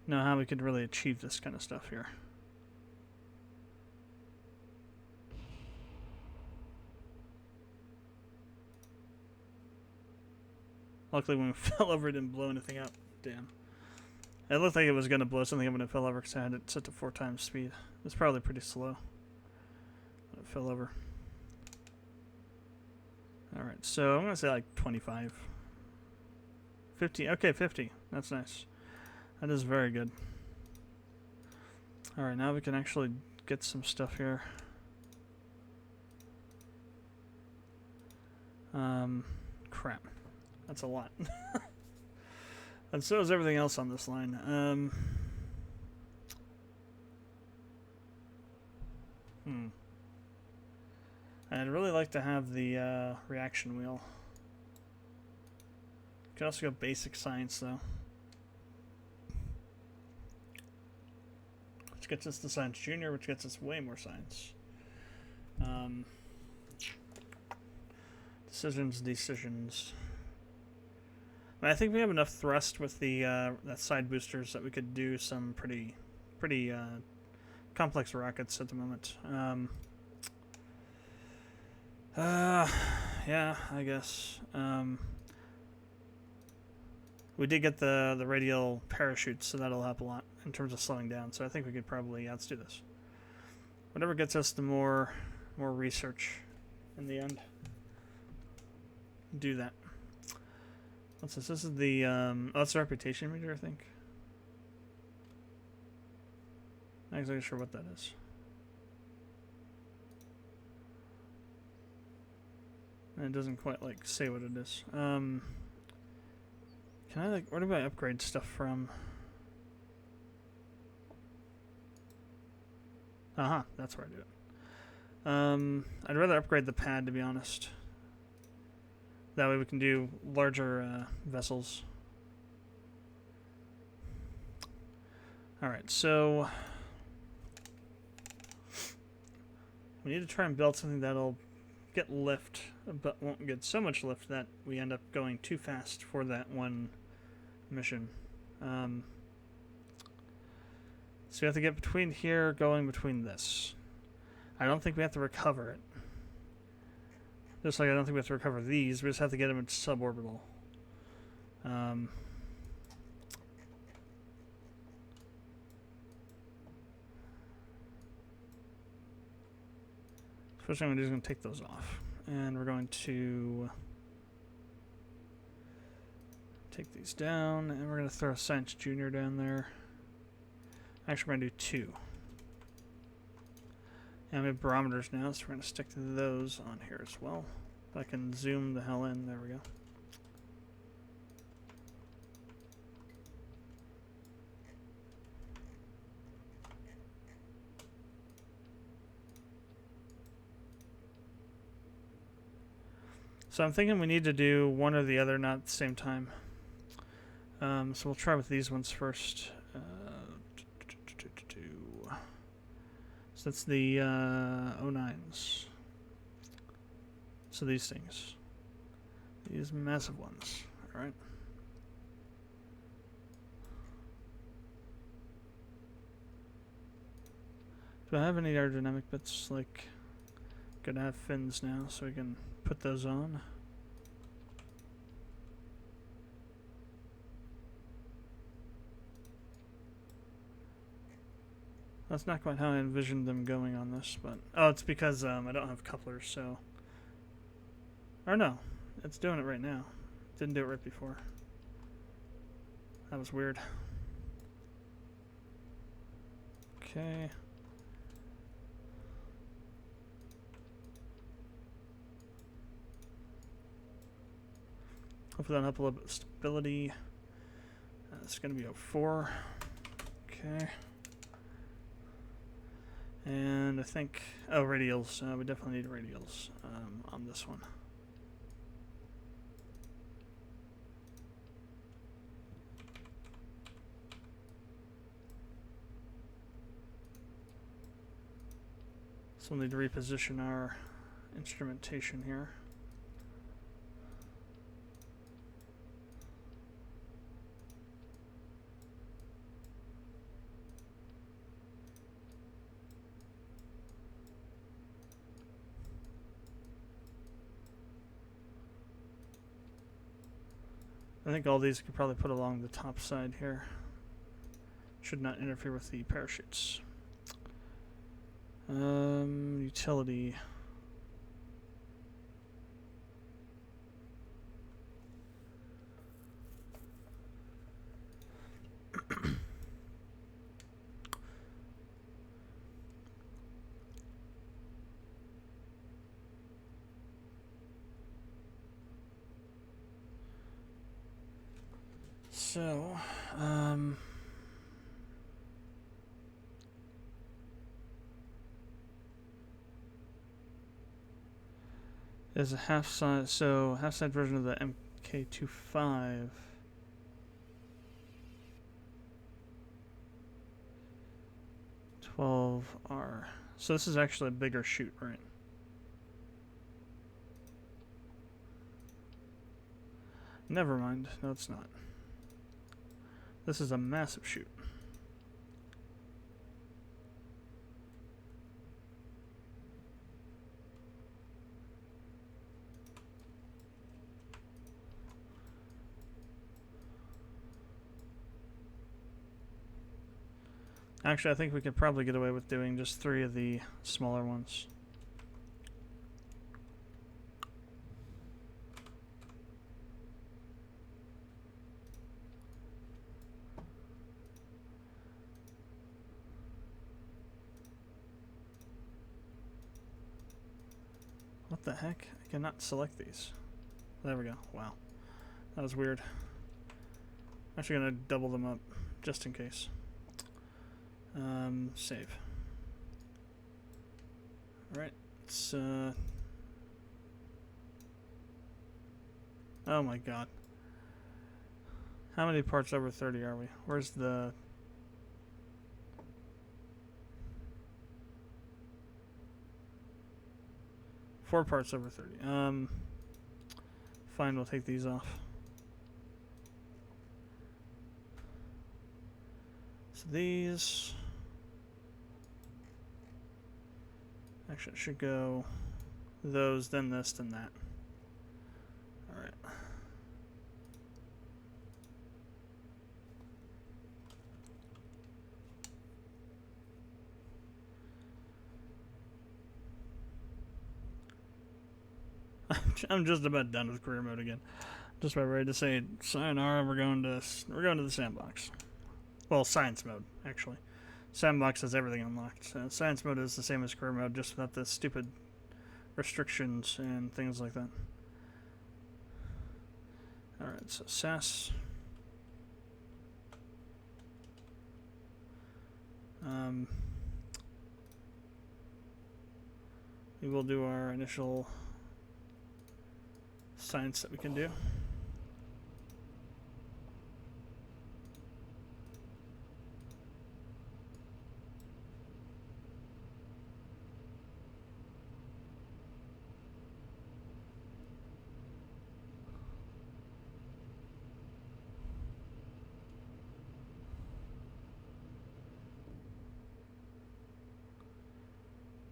know how we could really achieve this kind of stuff here. Luckily when we fell over it didn't blow anything up. Damn. It looked like it was going to blow something up when it fell over because I had it set to 4 times speed. It was probably pretty slow when it fell over. Alright, so I'm going to say like 25. 50. Okay, 50. That's nice. That is very good. Alright, now we can actually get some stuff here. Crap. That's a lot. And so is everything else on this line. I'd really like to have the reaction wheel. Could also go basic science though. Which gets us to Science Junior, which gets us way more science. Decisions. I think we have enough thrust with the that side boosters that we could do some pretty complex rockets at the moment. Yeah, I guess. We did get the radial parachutes, so that'll help a lot in terms of slowing down. So I think we could probably, let's do this. Whatever gets us the more research in the end. Do that. What's this? This is the that's the reputation meter, I think. Not exactly sure what that is. And it doesn't quite like say what it is. Can I like where do I upgrade stuff from? That's where I do it. I'd rather upgrade the pad, to be honest. That way we can do larger vessels. Alright, so we need to try and build something that'll get lift, but won't get so much lift that we end up going too fast for that one mission. So we have to get between here, going between this. I don't think we have to recover it. Just like I don't think we have to recover these, we just have to get them into suborbital. First thing I'm going to do is going to take those off. And we're going to take these down, and we're going to throw a Science Junior down there. Actually, we're going to do 2. And we have barometers now, so we're going to stick those on here as well. If I can zoom the hell in, there we go. So I'm thinking we need to do one or the other, not at the same time. So we'll try with these ones first. So that's the 09s. So these things. These massive ones. Alright. Do I have any aerodynamic bits? Like, gonna have fins now, so we can put those on. That's not quite how I envisioned them going on this, but... Oh, it's because I don't have couplers, so... Or no, it's doing it right now. Didn't do it right before. That was weird. Okay. Hopefully that'll help a little bit of stability. It's going to be a 4. Okay. And I think... Oh, radials. We definitely need radials on this one. So we'll need to reposition our instrumentation here. I think all these could probably put along the top side here. Should not interfere with the parachutes. Utility. So, there's a half-size, so half-size version of the MK25. R. So this is actually a bigger chute, right? Never mind. No, it's not. This is a massive chute. Actually, I think we could probably get away with doing just 3 of the smaller ones. What the heck? I cannot select these. There we go. Wow. That was weird. I'm actually going to double them up, just in case. Save. Alright, it's, oh my god. How many parts over 30 are we? Where's the... Four parts over 30. Fine, we'll take these off. So these... Actually, it should go those, then this, then that. Alright. I'm just about done with career mode again. Just about ready to say, sayonara, we're going to the sandbox. Well, science mode, actually. Sandbox has everything unlocked. Science mode is the same as career mode, just without the stupid restrictions and things like that. Alright, so SAS. We will do our initial science that we can do.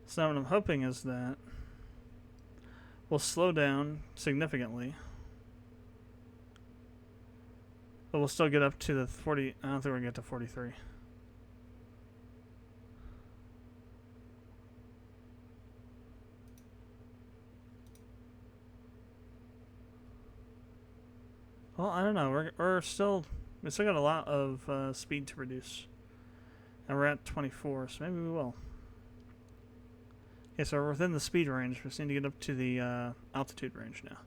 So now what I'm hoping is that we'll slow down significantly, but we'll still get up to the 40. I don't think we're going to get to 43. Well, I don't know. We're still We still got a lot of speed to reduce. And we're at 24, so maybe we will. Okay, so we're within the speed range. We just need to get up to the altitude range now.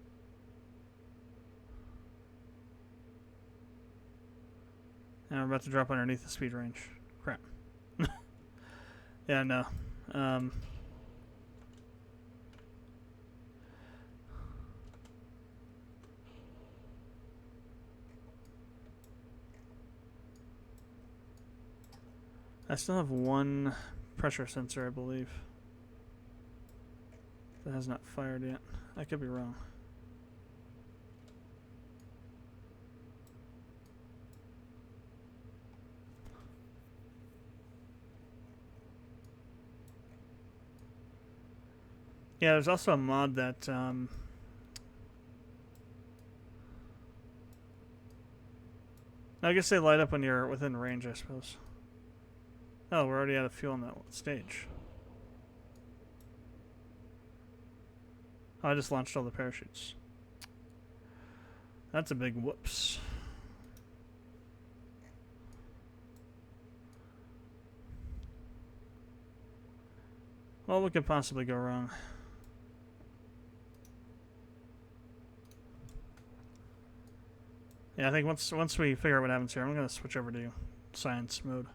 And we're about to drop underneath the speed range. Crap. Yeah, no. I still have one pressure sensor, I believe, that has not fired yet. I could be wrong. Yeah, there's also a mod that I guess they light up when you're within range, I suppose. Oh, we're already out of fuel on that stage. Oh, I just launched all the parachutes. That's a big whoops. Well, what could possibly go wrong? Yeah, I think once we figure out what happens here, I'm going to switch over to science mode.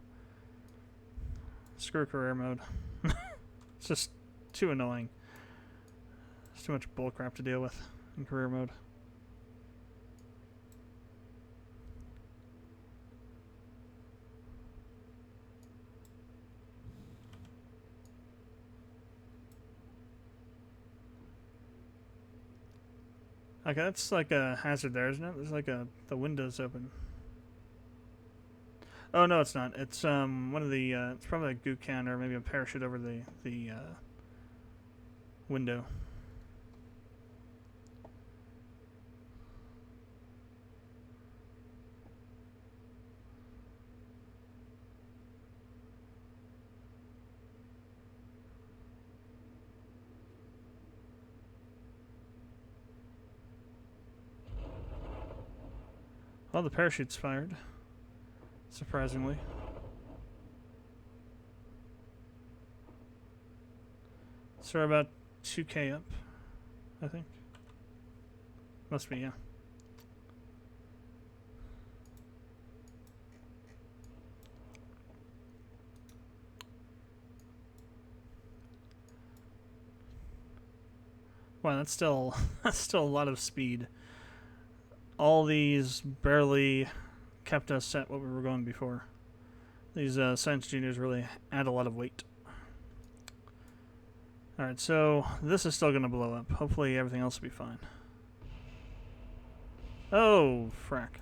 Screw career mode. It's just too annoying. It's too much bullcrap to deal with in career mode. Okay, that's like a hazard there, isn't it? There's like the window's open. Oh no, it's not. It's one of the it's probably a goo can or maybe a parachute over the window. Well, the parachute's fired. Surprisingly. So we're about 2K up, I think. Must be, yeah. Wow, that's still a lot of speed. All these barely kept us at what we were going before. These science juniors really add a lot of weight. Alright, so this is still going to blow up. Hopefully everything else will be fine. Oh, frack.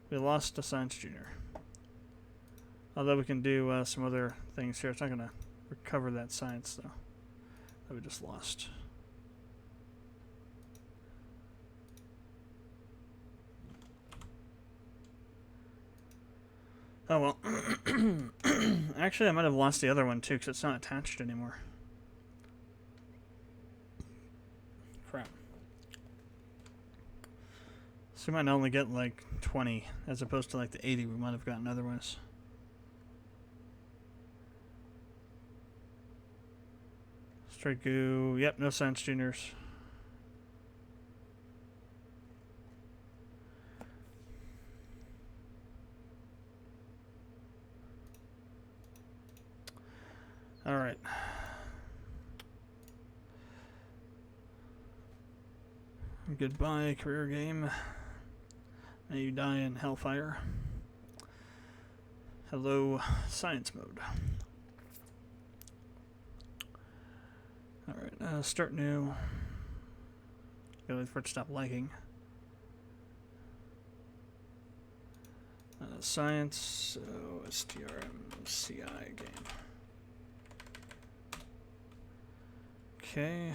We lost a science junior. Although we can do some other things here. It's not going to recover that science, though, that we just lost. Oh, well. Actually, I might have lost the other one, too, because it's not attached anymore. Crap. So we might only get, like, 20, as opposed to, like, the 80 we might have gotten otherwise. Straight goo. Yep, no science juniors. Alright. Goodbye, career game. May you die in hellfire. Hello, science mode. Alright, start new. Gotta wait for it to stop lagging. Science, so strmci game. Okay.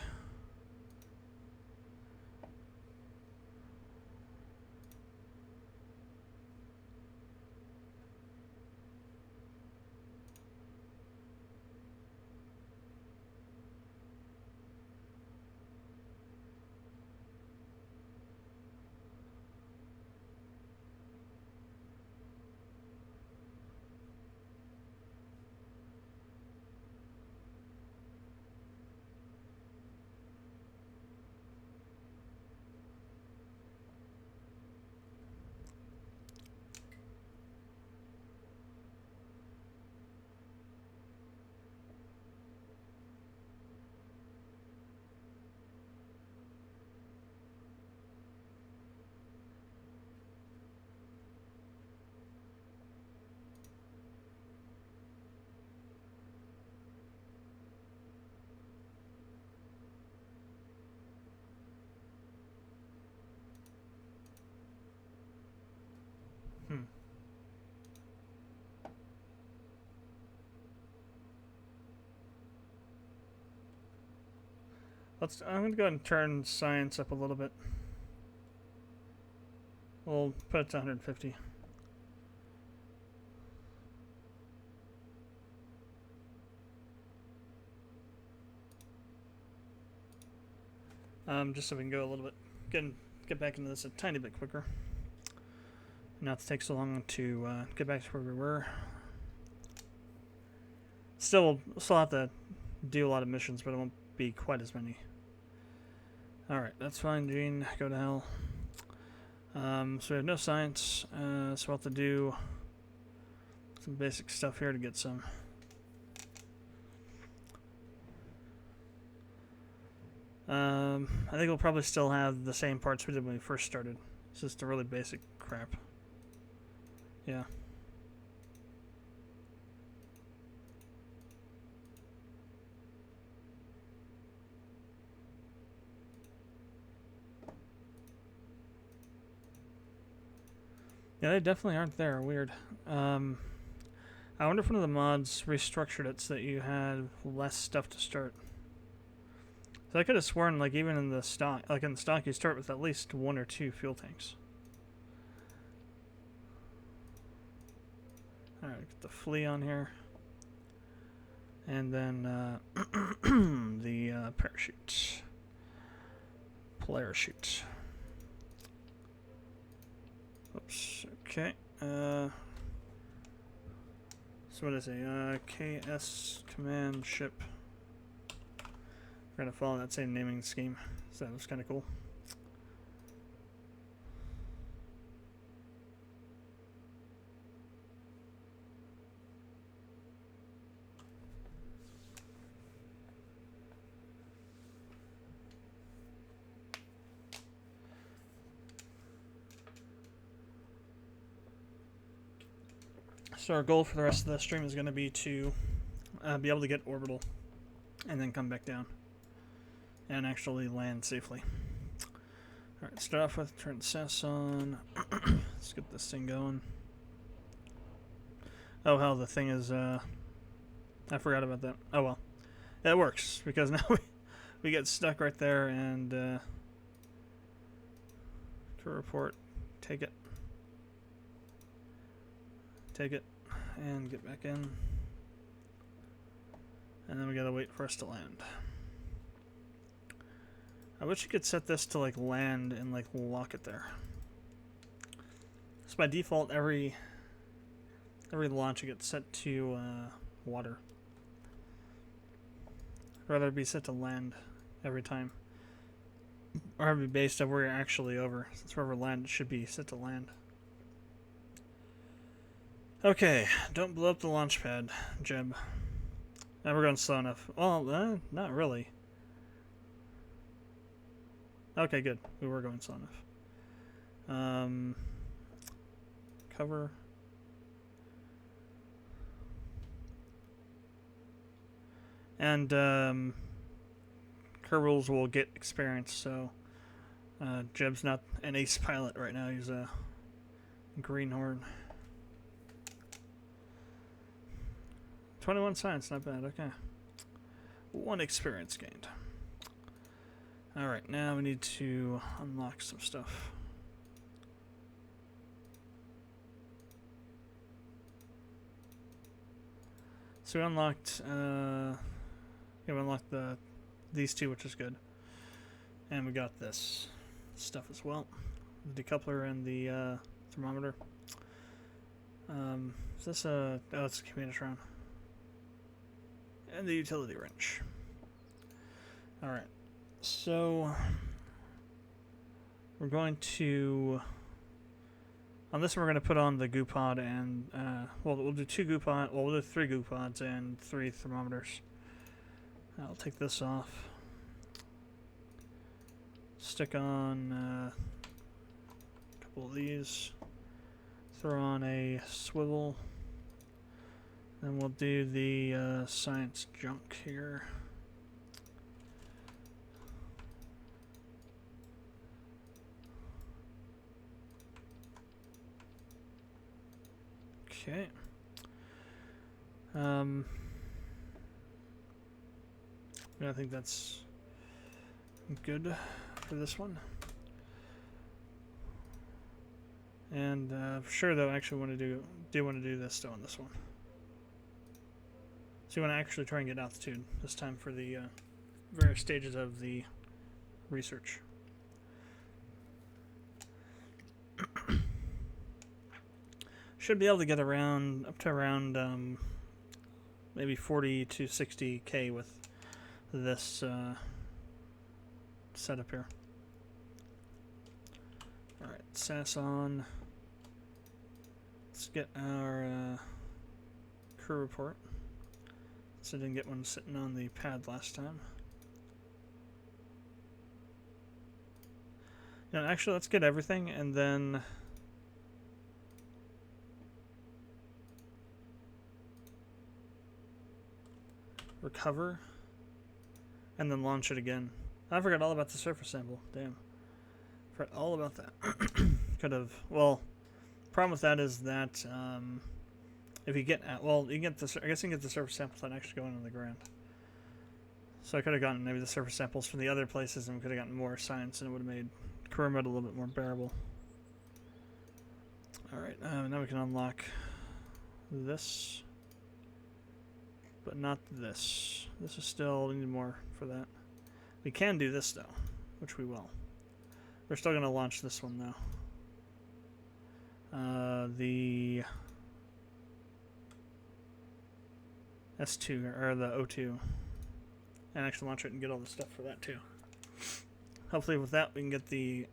I'm gonna go ahead and turn science up a little bit. We'll put it to 150. Just so we can go a little bit, get back into this a tiny bit quicker. Not to take so long to get back to where we were. Still have to do a lot of missions, but it won't be quite as many. Alright, that's fine, Gene. Go to hell. So we have no science, so we'll have to do some basic stuff here to get some. I think we'll probably still have the same parts we did when we first started. It's just the really basic crap. Yeah. Yeah, they definitely aren't there. Weird. I wonder if one of the mods restructured it so that you had less stuff to start. So I could have sworn, like, even in the stock, you start with at least 1 or 2 fuel tanks. Alright, get the flea on here. And then, the, parachute. Parachute. Oops, okay. So what is it? KS command ship. We're gonna follow that same naming scheme, so that was kind of cool. So our goal for the rest of the stream is going to be to be able to get orbital and then come back down and actually land safely. Alright, start off with turn SAS on. Let's get this thing going. Oh hell, the thing is, I forgot about that. Oh well. It works, because now we get stuck right there and, crew report, take it. Take it and get back in, and then we gotta wait for us to land. I wish you could set this to like land and like lock it there. So by default, every launch it gets set to water. I'd rather be set to land every time, or have it be based on where you're actually over. Since wherever land, it should be set to land. Okay, don't blow up the launch pad, Jeb. And we're going slow enough. Well, not really. Okay, good. We were going slow enough. Cover. And Kerbals will get experience, so Jeb's not an ace pilot right now. He's a greenhorn. 21 science, not bad, okay. 1 experience gained. Alright, now we need to unlock some stuff. So we unlocked, these 2, which is good. And we got this stuff as well. The decoupler and the thermometer. Is this oh, it's a communitron. And the utility wrench. Alright, so we're going to, on this one we're going to put on the goo pod and, we'll do 2 goo pod, well we'll do 3 goo pods and 3 thermometers. I'll take this off. Stick on a couple of these. Throw on a swivel. Then we'll do the science junk here. Okay. I think that's good for this one. And for sure though, I actually want to do this though on this one. So you want to actually try and get altitude this time for the various stages of the research. Should be able to get around up to around maybe 40 to 60k with this setup here. All right, SAS on. Let's get our crew report. So I didn't get one sitting on the pad last time. No, actually, let's get everything and then recover and then launch it again. I forgot all about the surface sample. Damn. Forgot all about that. Could have. Well, problem with that is that if you get you get the. I guess you can get the surface samples that actually go in on the ground. So I could have gotten maybe the surface samples from the other places and could have gotten more science, and it would have made career mode a little bit more bearable. All right, now we can unlock this, but not this. This is still, we need more for that. We can do this though, which we will. We're still going to launch this one though. The S2 or the O2, and actually launch it and get all the stuff for that too. Hopefully with that we can get the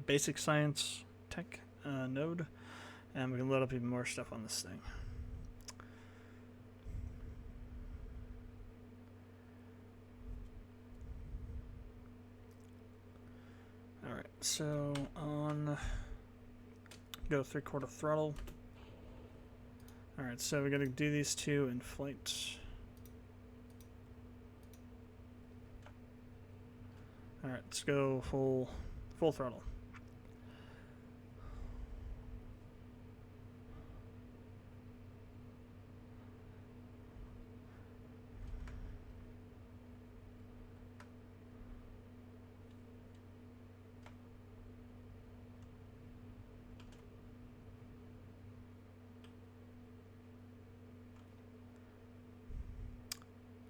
basic science tech node, and we can load up even more stuff on this thing. Alright, so on go 3/4 throttle. Alright, so we gotta do these two in flight. Alright, let's go full throttle.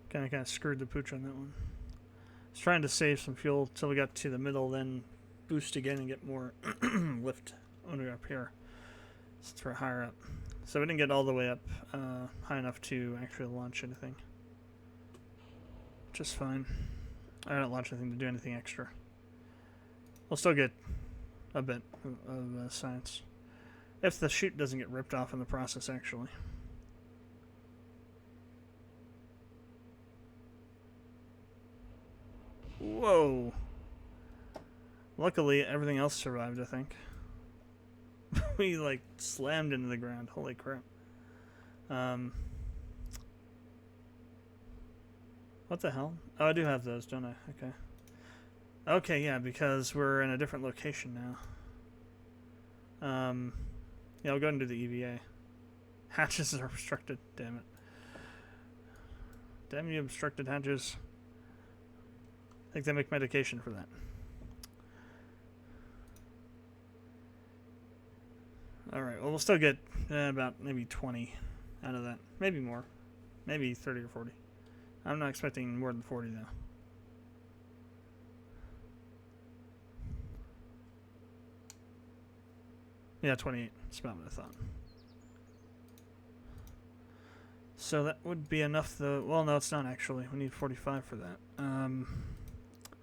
Kind of screwed the pooch on that one. I was trying to save some fuel till we got to the middle, then boost again and get more lift when we're up here, since we're higher up. So we didn't get all the way up high enough to actually launch anything, which is fine. I didn't launch anything to do anything extra. We'll still get a bit of science if the chute doesn't get ripped off in the process, actually. Whoa. Luckily, everything else survived, I think. We, like, slammed into the ground. Holy crap. What the hell? Oh, I do have those, don't I? Okay. Okay, yeah, because we're in a different location now. Yeah, I'll go and do the EVA. Hatches are obstructed. Damn it. Damn you, obstructed hatches. I think they make medication for that. Alright, well, we'll still get about maybe 20 out of that. Maybe more. Maybe 30 or 40. I'm not expecting more than 40, though. Yeah, 28. That's about what I thought. So that would be enough, though. Well, no, it's not actually. We need 45 for that.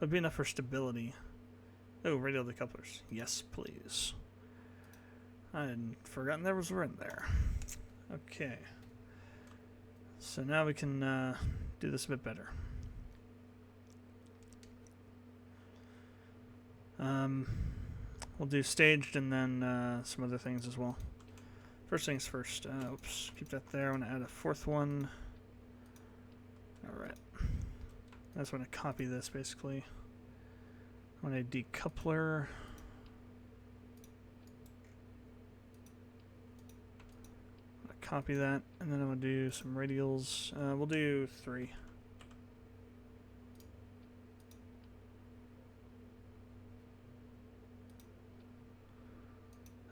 Would be enough for stability. Oh, radial decouplers. Yes, please. I had forgotten there was one there. Okay. So now we can do this a bit better. We'll do staged and then some other things as well. First things first. Oops, keep that there. I want to add a fourth one. Alright. I just want to copy this basically. I want a decoupler. Copy that, and then I'm going to do some radials. We'll do 3.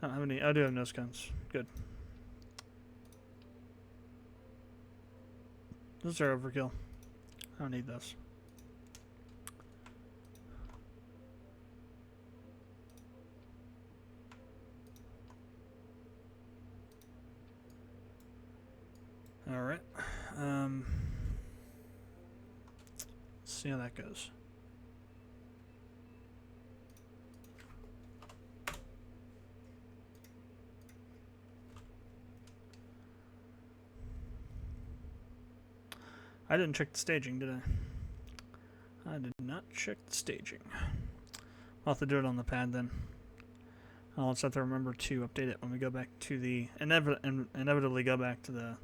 I don't have any. I do have nose guns. Good. Those are overkill. I don't need those. Alright. Let's see how that goes. I didn't check the staging, did I? I did not check the staging. I'll have to do it on the pad then. I'll just have to remember to update it when we go back to the inevitably go back to the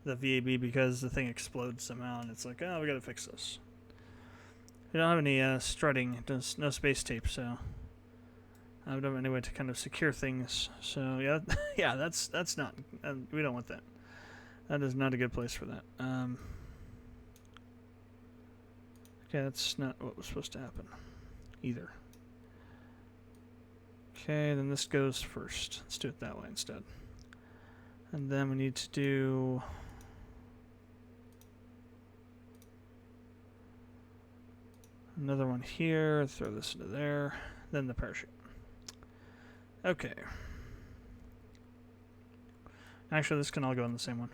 VAB because the thing explodes somehow and it's like, oh, we gotta fix this. We don't have any strutting, there's no space tape, so I don't have any way to kind of secure things. So yeah, yeah, that's not. We don't want that. That is not a good place for that. Okay, that's not what was supposed to happen either. Okay, then this goes first. Let's do it that way instead. And then we need to do another one here, throw this into there, then the parachute. Okay. Actually, this can all go in the same one.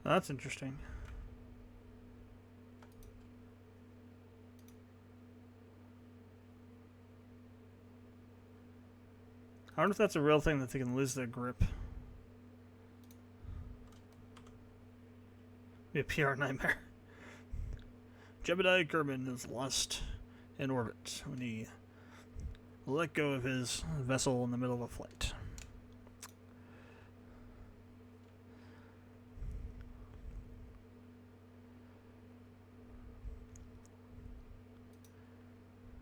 That's interesting. I wonder if that's a real thing that they can lose their grip. Be a PR nightmare. Jebediah Kerbal is lost in orbit when he let go of his vessel in the middle of a flight.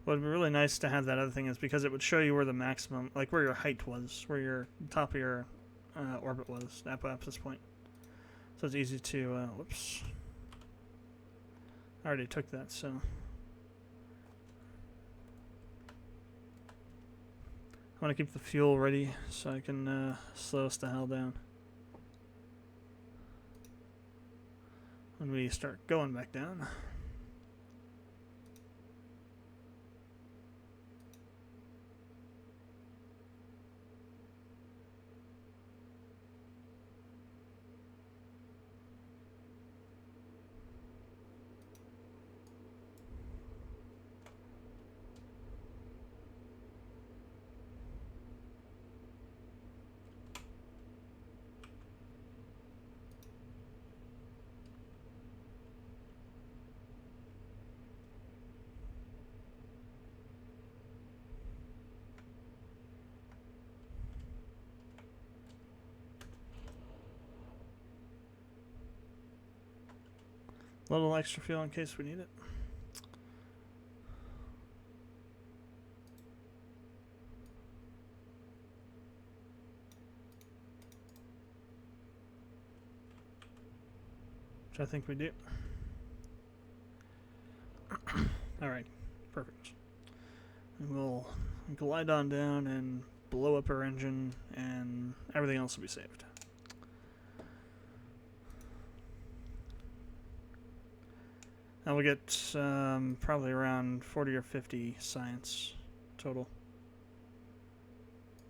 What would be really nice to have that other thing is because it would show you where the maximum, like where your height was, where your top of your orbit was, apoapsis point. So it's easy to, whoops. I already took that, so. I want to keep the fuel ready so I can slow us the hell down when we start going back down. A little extra fuel in case we need it. Which I think we do. Alright, perfect. And we'll glide on down and blow up our engine, and everything else will be saved. And we'll get probably around 40 or 50 science total.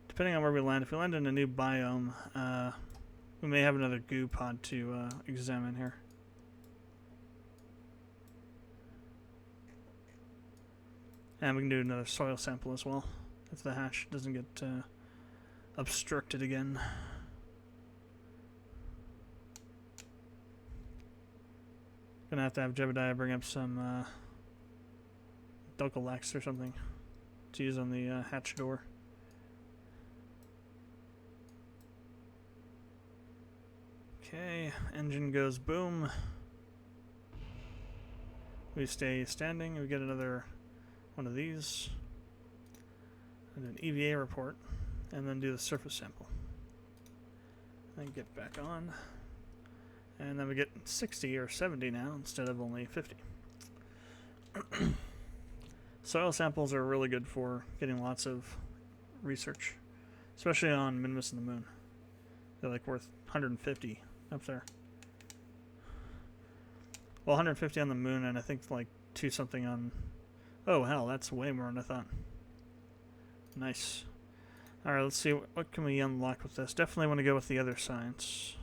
Depending on where we land. If we land in a new biome, we may have another goo pod to examine here. And we can do another soil sample as well, if the hatch doesn't get obstructed again. Gonna have to have Jebediah bring up some Dulcolax or something to use on the hatch door. Okay, engine goes boom. We stay standing. We get another one of these. And an EVA report. And then do the surface sample. Then get back on. And then we get 60 or 70 now instead of only 50. Soil samples are really good for getting lots of research. Especially on Minimus and the Moon. They're like worth 150 up there. Well, 150 on the Moon, and I think like 2 something on... Oh, hell, that's way more than I thought. Nice. Alright, let's see. What can we unlock with this? Definitely want to go with the other science.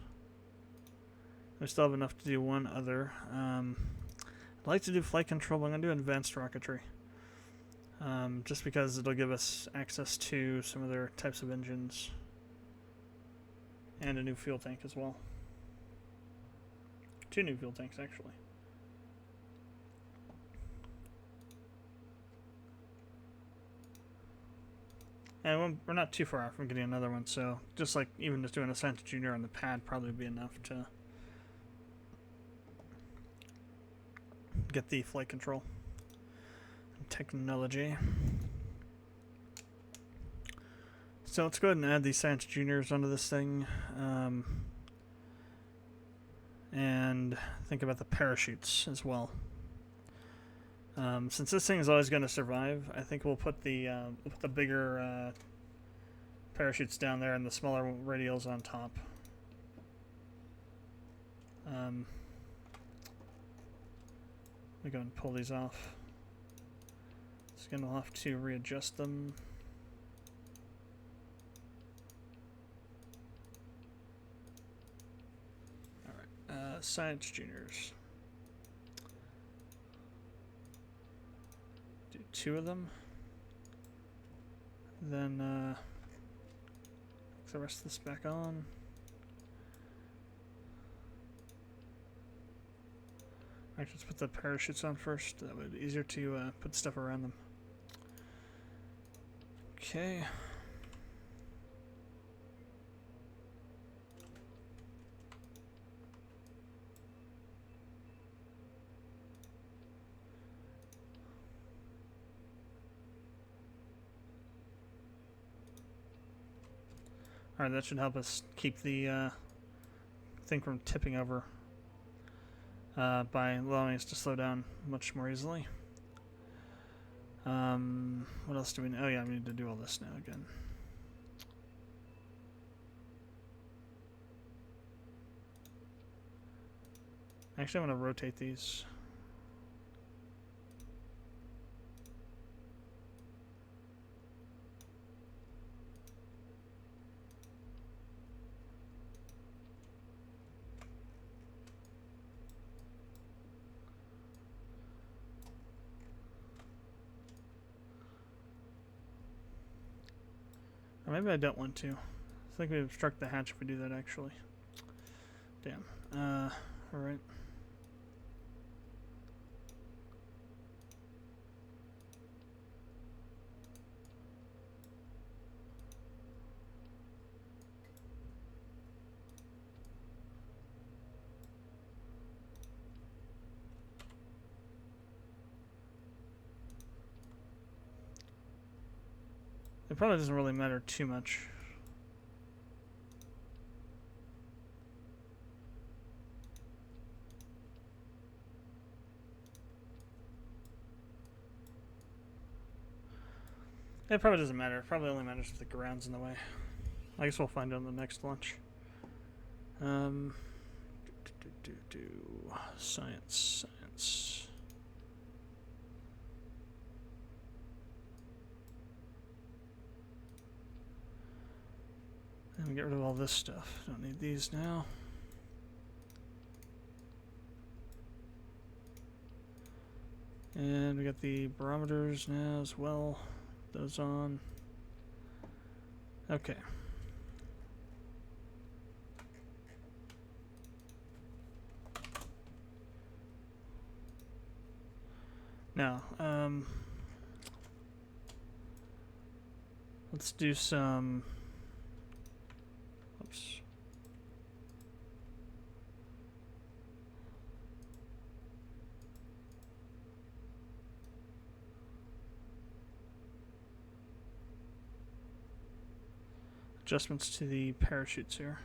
We still have enough to do one other. I'd like to do flight control, but I'm going to do advanced rocketry. Just because it'll give us access to some other types of engines. And a new fuel tank as well. 2 new fuel tanks, actually. And we're not too far off from getting another one, so just like even just doing a Science Junior on the pad probably would be enough to get the flight control and technology. So let's go ahead and add these Science Juniors onto this thing. And think about the parachutes as well. Since this thing is always going to survive, I think we'll put the bigger parachutes down there and the smaller radials on top. We go and pull these off. So again, we'll have to readjust them. Alright, Science Juniors. Do 2 of them. Then put the rest of this back on. Alright, let's put the parachutes on first. That would be easier to put stuff around them. Okay. Alright, that should help us keep the thing from tipping over by allowing us to slow down much more easily. What else do we know? Oh yeah, we need to do all this now again. Actually, I'm going to rotate these. Or maybe I don't want to. I think we obstruct the hatch if we do that, actually. Damn. Alright. It probably doesn't really matter too much. It probably doesn't matter. It probably only matters if the ground's in the way. I guess we'll find out on the next launch. Science. And get rid of all this stuff. Don't need these now. And we got the barometers now as well. Those on. Okay. Now, let's do some. Oops. Adjustments to the parachutes here.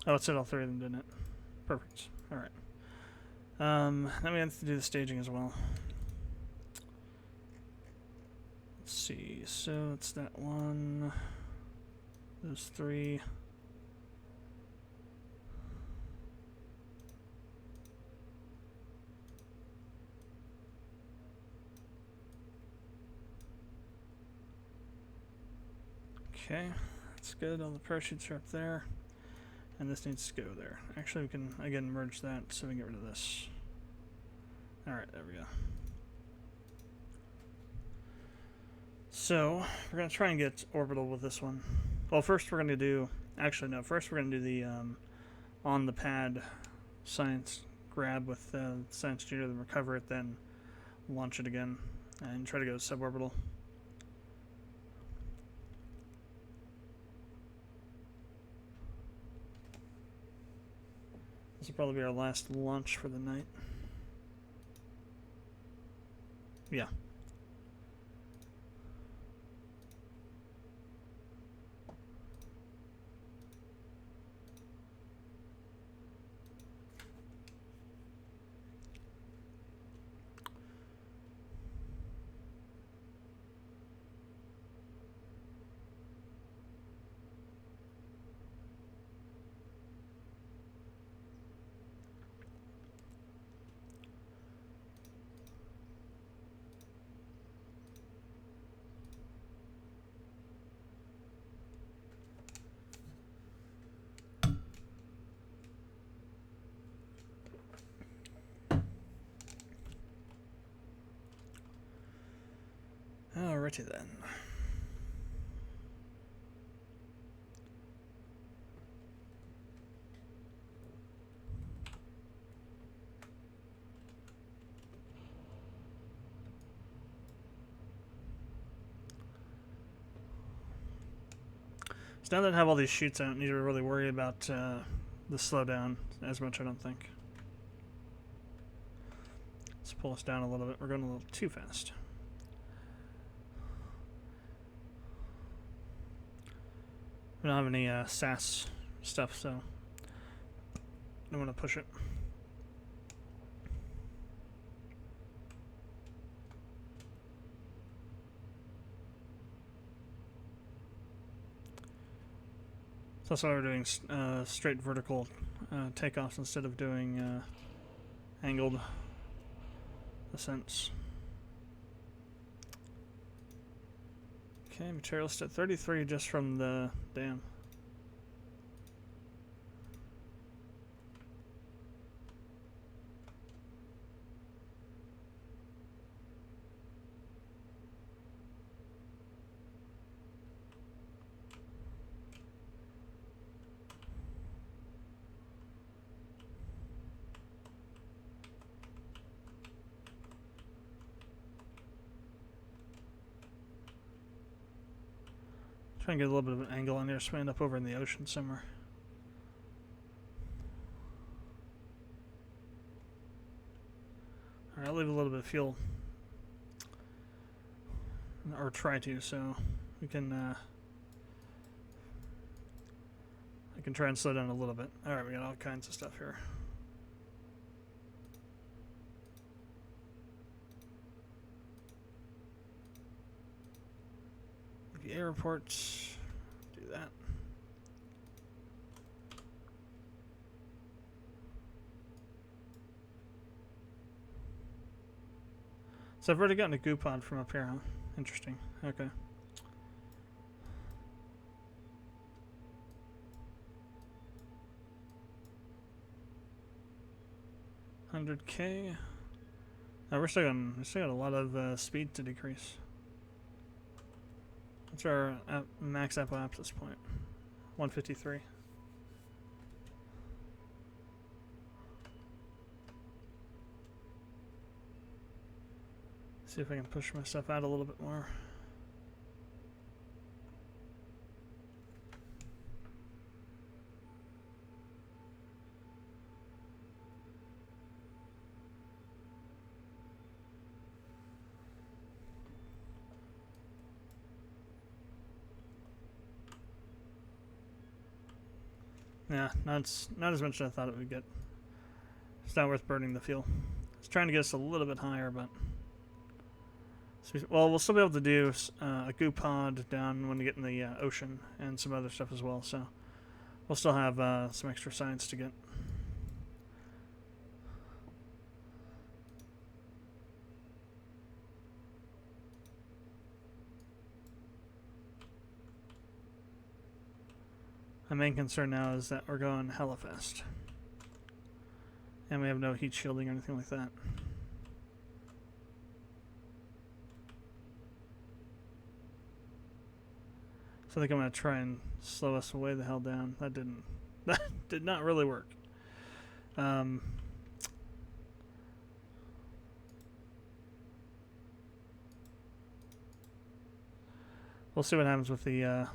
Oh, it said all three of them, didn't it? Perfect. All right. Then we have to do the staging as well. Let's see. So it's that one. Those three. Okay, that's good. All the parachutes are up there. And this needs to go there. Actually, we can, again, merge that so we can get rid of this. Alright, there we go. So, we're going to try and get orbital with this one. Well, first we're going to do... Actually, no. First we're going to do the on the pad science grab with science junior, then recover it, then launch it again. And try to go suborbital. This will probably be our last launch for the night. Yeah. Alrighty then. So now that I have all these chutes, I don't need to really worry about the slowdown as much, I don't think. Let's pull us down a little bit. We're going a little too fast. We don't have any SAS stuff, so I don't want to push it. So that's why we're doing straight vertical takeoffs instead of doing angled ascents. Okay, materials at 33 just from the dam. Try and get a little bit of an angle on there so we end up over in the ocean somewhere. Alright, I'll leave a little bit of fuel. Or try to, so we can... I We can try and slow down a little bit. Alright, we got all kinds of stuff here. The air reports. Do that. So I've already gotten a goo pod from up here, huh? Interesting. Okay. $100K. Now we still got a lot of speed to decrease. What's our max app at this point? 153. See if I can push my stuff out a little bit more. Yeah, not as much as I thought it would get. It's not worth burning the fuel. I was trying to get us a little bit higher, but well, we'll still be able to do a goo pod down when we get in the ocean and some other stuff as well. So we'll still have some extra science to get. My main concern now is that we're going hella fast. And we have no heat shielding or anything like that. So I think I'm going to try and slow us way the hell down. That did not really work. We'll see what happens with the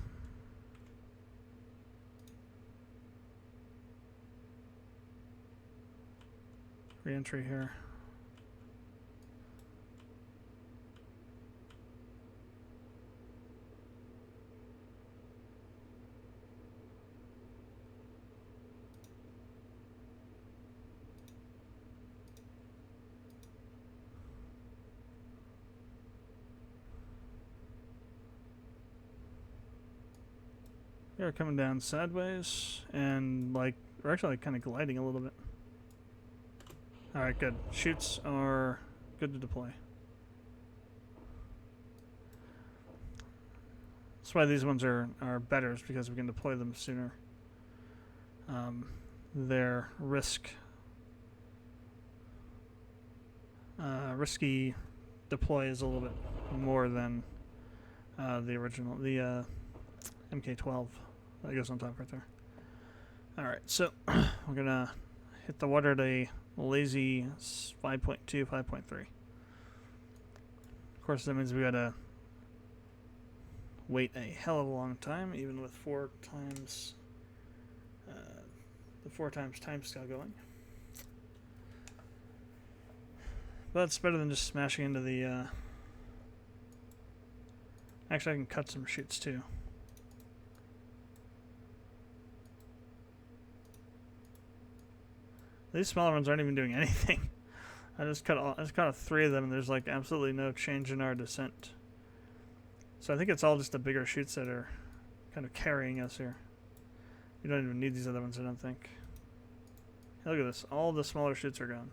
re-entry here. We're coming down sideways, and like we're actually kind of gliding a little bit. All right, good. Chutes are good to deploy. That's why these ones are better, is because we can deploy them sooner. Their risky deploy is a little bit more than the original, the MK12 that goes on top right there. All right, so we're gonna hit the water at a lazy 5.2, 5.3. Of course, that means we gotta wait a hell of a long time, even with 4 times the 4 times time scale going. But it's better than just smashing into the. Actually, I can cut some chutes too. These smaller ones aren't even doing anything. I just cut 3 of them, and there's like absolutely no change in our descent. So I think it's all just the bigger chutes that are kind of carrying us here. We don't even need these other ones, I don't think. Hey, look at this. All the smaller chutes are gone.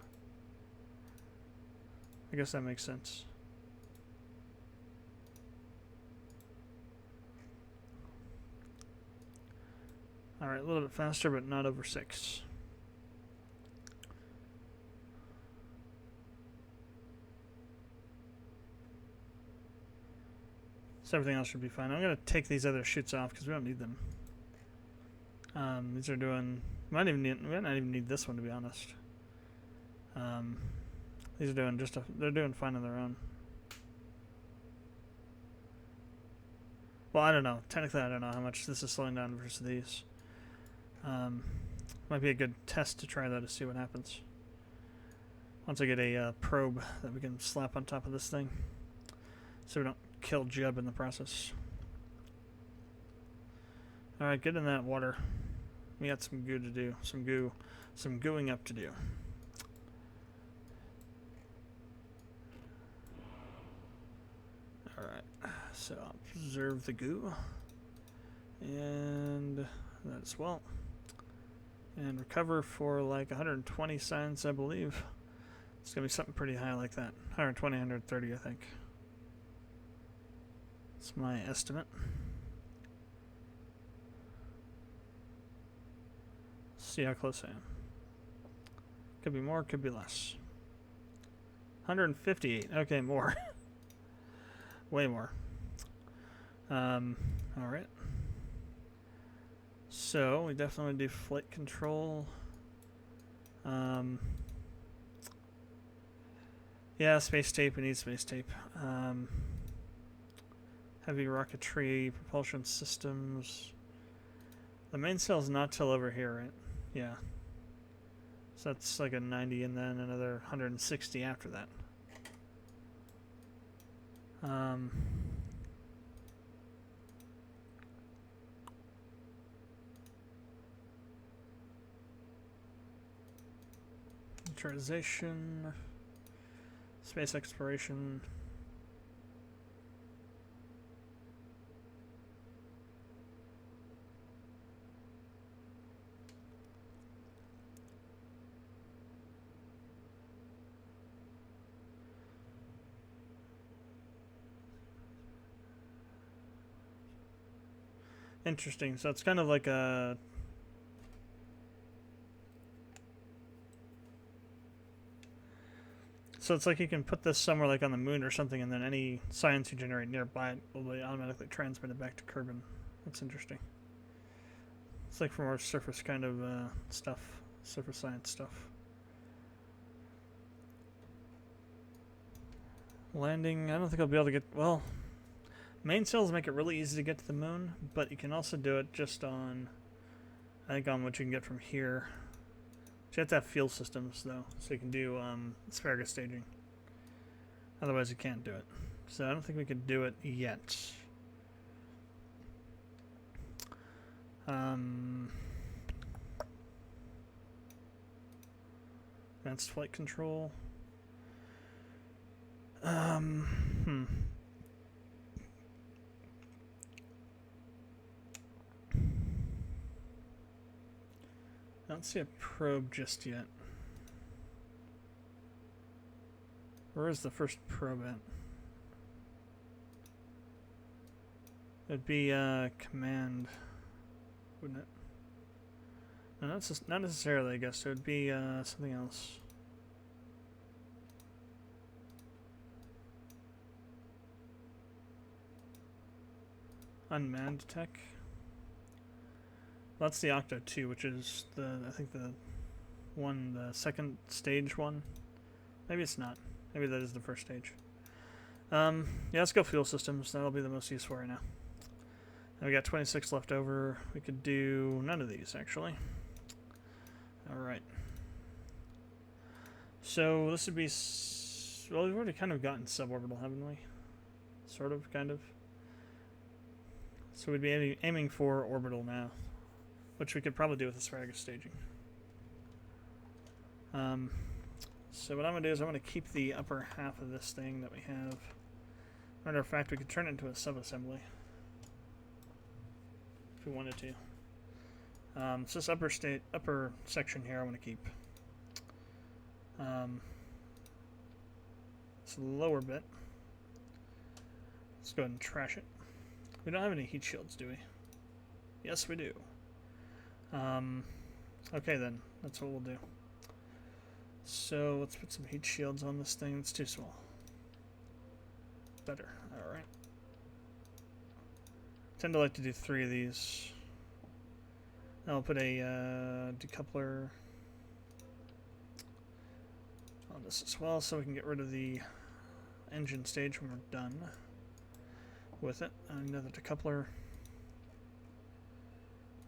I guess that makes sense. Alright, a little bit faster, but not over 6. So everything else should be fine. I'm going to take these other chutes off because we don't need them. These are doing... we might not even need this one, to be honest. These are doing they're doing fine on their own. Well, I don't know. Technically, I don't know how much this is slowing down versus these. Might be a good test to try, though, to see what happens. Once I get a probe that we can slap on top of this thing. So we don't kill Jeb in the process. Alright, get in that water. We got some goo to do. Some gooing up to do. Alright, so I'll preserve the goo. And that as well. And recover for like 120 cents, I believe. It's going to be something pretty high like that. 120, 130, I think. That's my estimate. See how close I am. Could be more, could be less. 158. Okay, more. Way more. Alright. So, we definitely do flight control. Yeah, space tape. We need space tape. Heavy rocketry, propulsion systems. The mainsail's not till over here, right? Yeah. So that's like a 90 and then another 160 after that. Militarization, space exploration. Interesting. So it's kind of like a... So it's like you can put this somewhere like on the moon or something, and then any science you generate nearby it will be automatically transmitted back to Kerbal. That's interesting. It's like for more surface kind of stuff. Surface science stuff. Landing, I don't think I'll be able to get... Well, mainsails make it really easy to get to the moon, but you can also do it just on... I think on what you can get from here. You have to have fuel systems, though, so you can do asparagus staging. Otherwise, you can't do it. So I don't think we could do it yet. Advanced flight control. I don't see a probe just yet. Where is the first probe at? It'd be command, wouldn't it? No, not necessarily, I guess. It would be something else. Unmanned tech. That's the Octo 2, which is I think the second stage one. Maybe it's not. Maybe that is the first stage. Yeah, let's go fuel systems. That'll be the most useful right now. And we got 26 left over. We could do none of these, actually. Alright. So this would be... Well, we've already kind of gotten suborbital, haven't we? Sort of, kind of. So we'd be aiming for orbital now, which we could probably do with asparagus staging. So what I'm going to do is I'm going to keep the upper half of this thing that we have. Matter of fact, we could turn it into a sub-assembly if we wanted to. So this upper section here I want to keep. This lower bit, let's go ahead and trash it. We don't have any heat shields, do we? Yes, we do. Okay then, that's what we'll do. So let's put some heat shields on this thing. It's too small. Better. Alright. Tend to like to do 3 of these. I'll put a decoupler on this as well, so we can get rid of the engine stage when we're done with it. Another decoupler.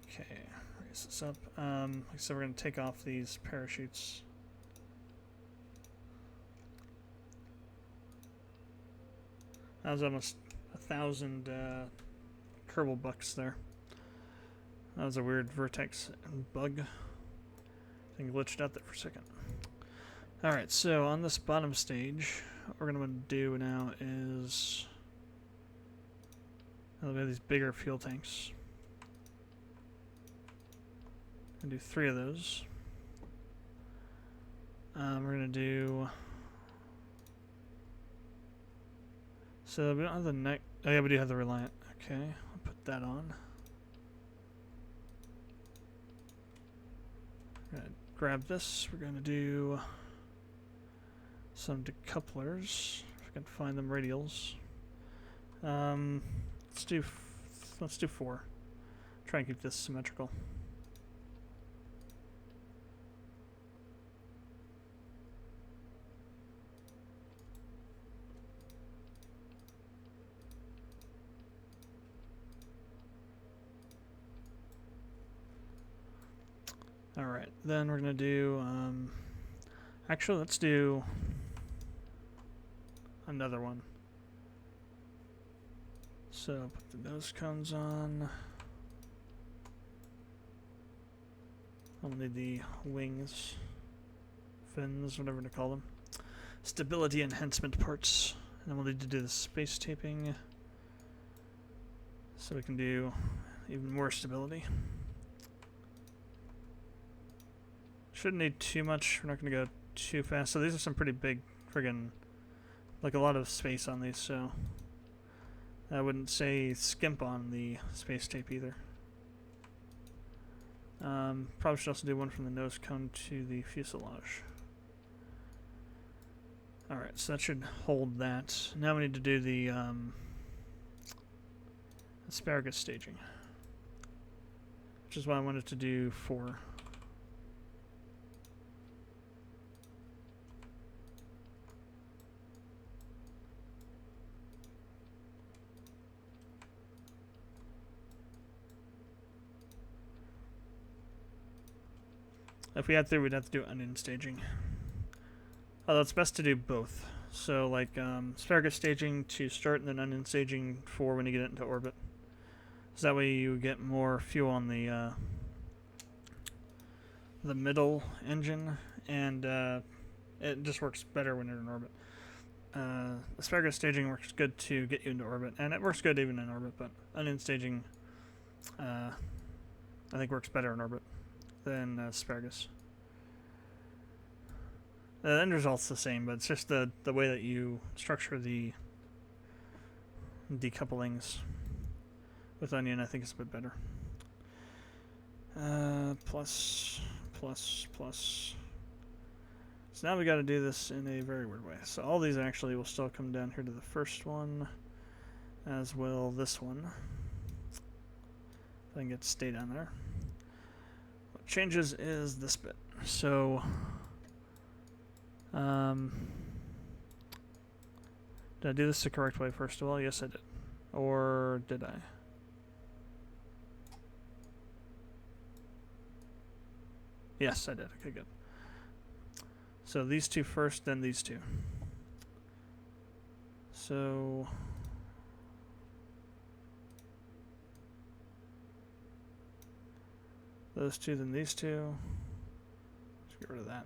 Okay, raise this up. Like I said, we're going to take off these parachutes. That was almost 1,000 Kerbal bucks there. That was a weird vertex bug. Thing glitched out there for a second. Alright, so on this bottom stage, what we're going to do now is... we have these bigger fuel tanks. I'm going to do 3 of those. We're going to do... So we don't have the neck... Oh yeah, we do have the Reliant. Okay, I'll put that on. We're going to grab this. We're going to do some decouplers. If I can find them, radials. Let's do 4. Try and keep this symmetrical. Alright, then we're going to do, actually let's do another one. So put the nose cones on. I'll need the wings, fins, whatever to call them. Stability enhancement parts. And then we'll need to do the space taping so we can do even more stability. Shouldn't need too much. We're not going to go too fast. So these are some pretty big friggin', like a lot of space on these, so I wouldn't say skimp on the space tape either. Probably should also do one from the nose cone to the fuselage. Alright, so that should hold that. Now we need to do the asparagus staging, which is why I wanted to do 4. If we had 3, we'd have to do onion staging. Although it's best to do both. So, like, asparagus staging to start, and then onion staging for when you get it into orbit. So that way you get more fuel on the middle engine, and it just works better when you're in orbit. Asparagus staging works good to get you into orbit, and it works good even in orbit, but onion staging, I think, works better in orbit than asparagus. The end result's the same, but it's just the way that you structure the decouplings with onion, I think, is a bit better. Plus. So now we got to do this in a very weird way. So all these actually will still come down here to the first one, as will this one. If I can get to stay down there. What changes is this bit. So did I do this the correct way first of all? Yes, I did. Or did I? Yes, I did. Okay, good. So these 2 first, then these 2. So those 2, then these 2. Let's get rid of that.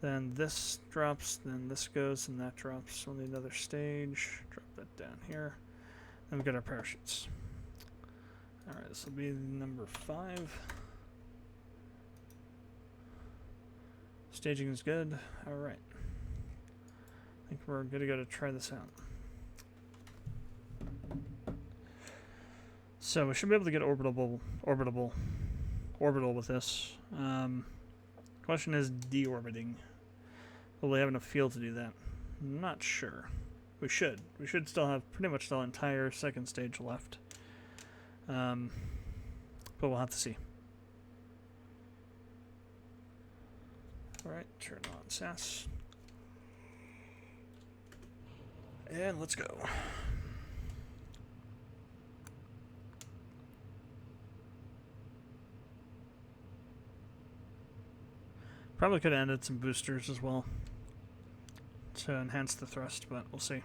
Then this drops, then this goes, and that drops. We'll need another stage. Drop that down here. Then we've got our parachutes. Alright, this will be number 5. Staging is good. Alright. I think we're good to go to try this out. So we should be able to get orbital with this. Question is deorbiting. Will we have enough fuel to do that? I'm not sure. We should. We should still have pretty much the entire second stage left. But we'll have to see. Alright, turn on SAS. And let's go. Probably could have added some boosters as well to enhance the thrust, but we'll see.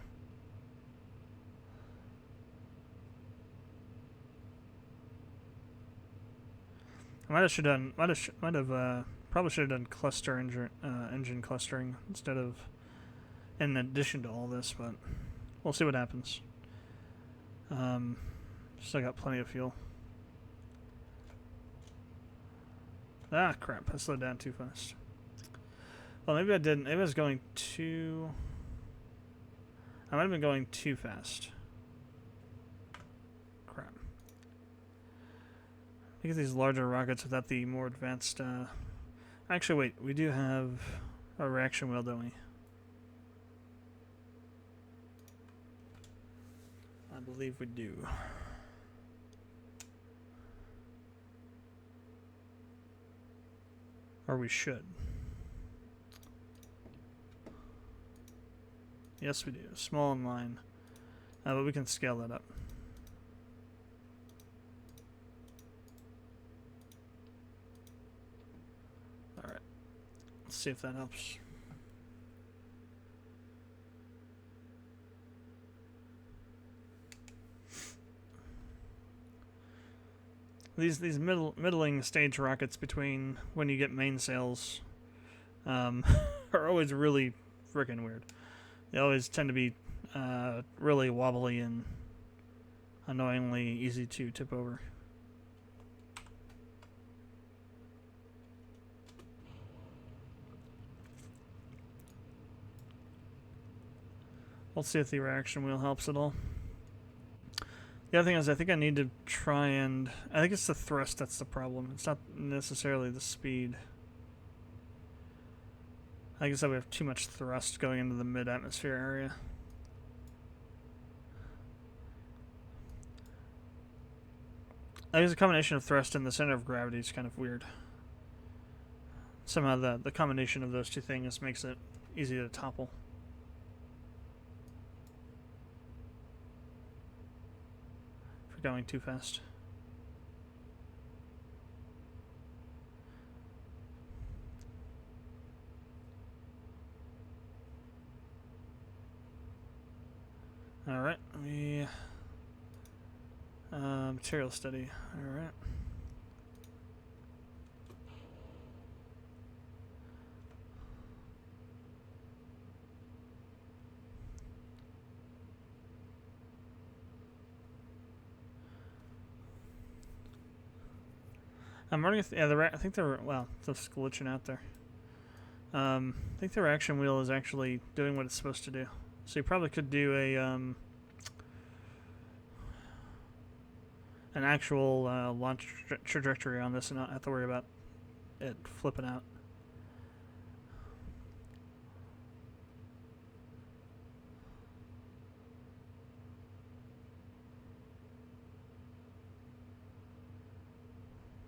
I probably should have done cluster engine clustering instead of in addition to all this, but we'll see what happens. Still got plenty of fuel. Ah, crap! I slowed down too fast. Well, maybe I didn't. Maybe I was going too. I might have been going too fast. Crap. I get these larger rockets without the more advanced. Actually, wait. We do have a reaction wheel, don't we? I believe we do. Or we should. Yes, we do. Small in line. But we can scale that up. Alright. Let's see if that helps. These middling stage rockets between when you get mainsails are always really freaking weird. They always tend to be really wobbly and annoyingly easy to tip over. We'll see if the reaction wheel helps at all. The other thing is I think I need to try and... I think it's the thrust that's the problem. It's not necessarily the speed. I guess that we have too much thrust going into the mid-atmosphere area. I guess a combination of thrust and the center of gravity is kind of weird. Somehow the combination of those two things makes it easy to topple. If we're going too fast. Alright, we... material study. Alright. I'm running. I think they're just glitching out there. I think the reaction wheel is actually doing what it's supposed to do. So you probably could do a an actual launch trajectory on this and not have to worry about it flipping out.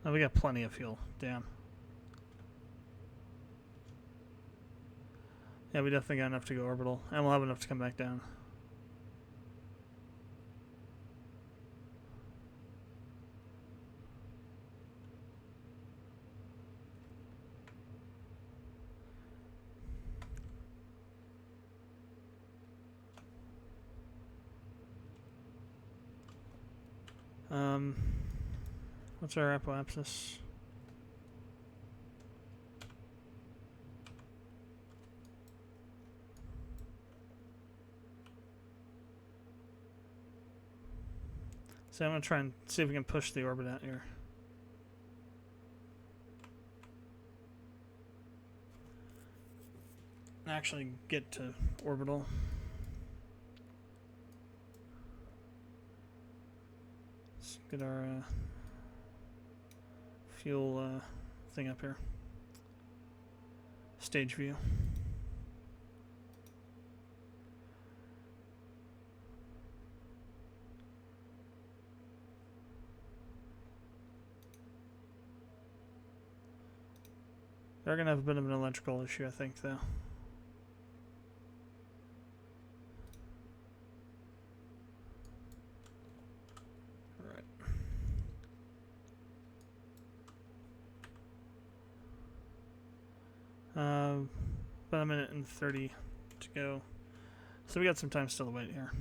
Oh, we got plenty of fuel. Damn. Yeah, we definitely got enough to go orbital, and we'll have enough to come back down. What's our apoapsis? So I'm going to try and see if we can push the orbit out here. Actually get to orbital. Let's get our fuel thing up here. Stage view. They're going to have a bit of an electrical issue, I think, though. Alright. About a minute and 30 to go. So we got some time still to wait here.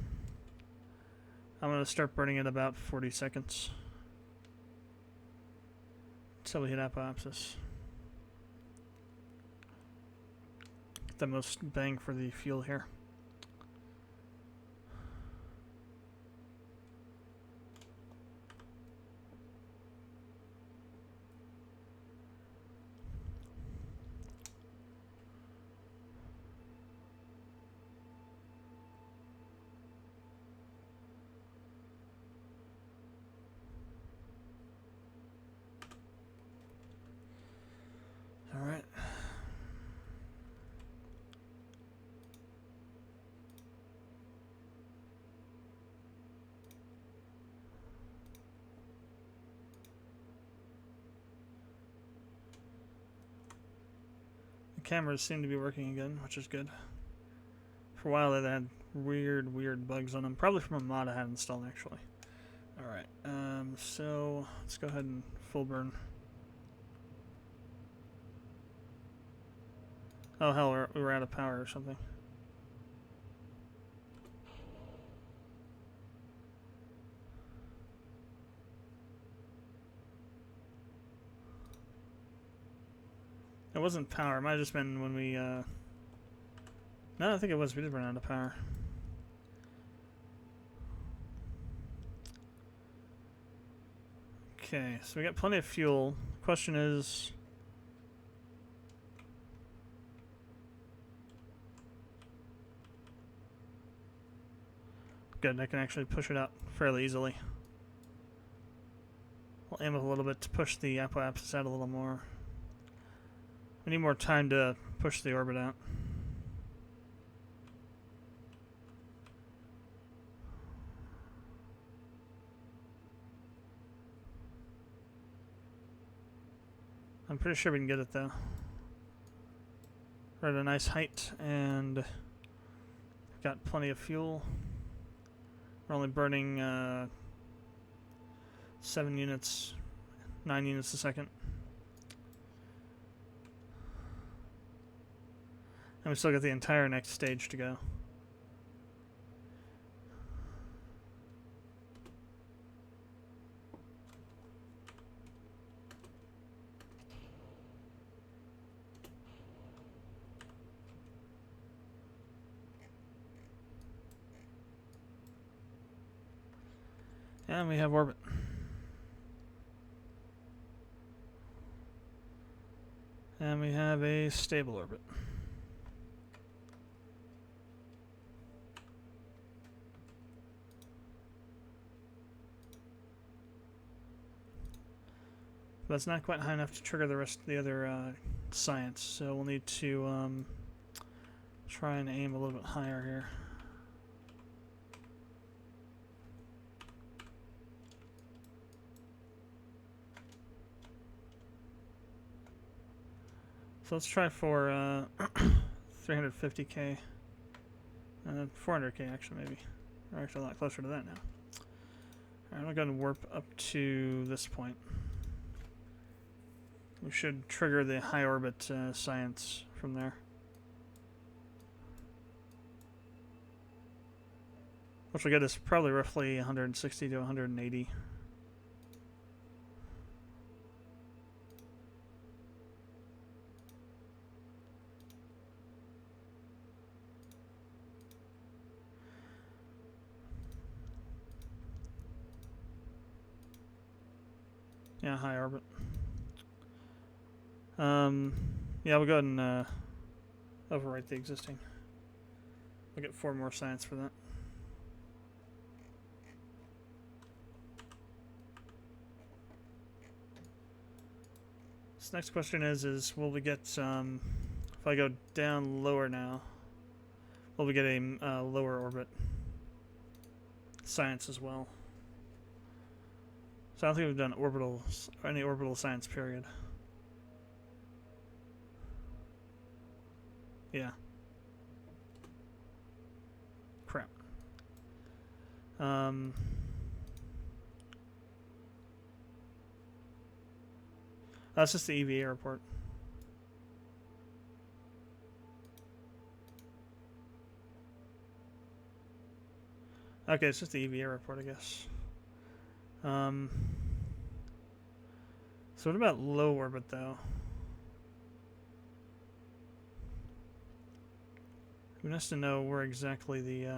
I'm going to start burning at about 40 seconds. until we hit apoapsis. Get the most bang for the fuel here. All right. The cameras seem to be working again, which is good. For a while they had weird bugs on them, probably from a mod I had installed actually. All right. So let's go ahead and full burn. Oh hell, we were out of power or something. It wasn't power. It might have just been when we. No, I think it was. We did run out of power. Okay, so we got plenty of fuel. Question is. Good, I can actually push it out fairly easily. We'll aim it a little bit to push the apoapsis out a little more. We need more time to push the orbit out. I'm pretty sure we can get it though. We're at a nice height and got plenty of fuel. We're only burning 9 units a second. And we still got the entire next stage to go. And we have orbit. And we have a stable orbit. But it's not quite high enough to trigger the rest of the other science, so we'll need to try and aim a little bit higher here. So let's try for 350k, 400k actually maybe. We're actually a lot closer to that now. Alright, I'm going to warp up to this point. We should trigger the high orbit science from there. Which will get us probably roughly 160 to 180. Yeah, high orbit. Yeah, we'll go ahead and overwrite the existing. We'll get 4 more science for that. This next question is will we get, if I go down lower now, will we get a lower orbit science as well? So I don't think we've done any orbital science period. Yeah. Crap. That's just the EVA report. Okay, it's just the EVA report, I guess. So what about low orbit, though? Who has to know where exactly the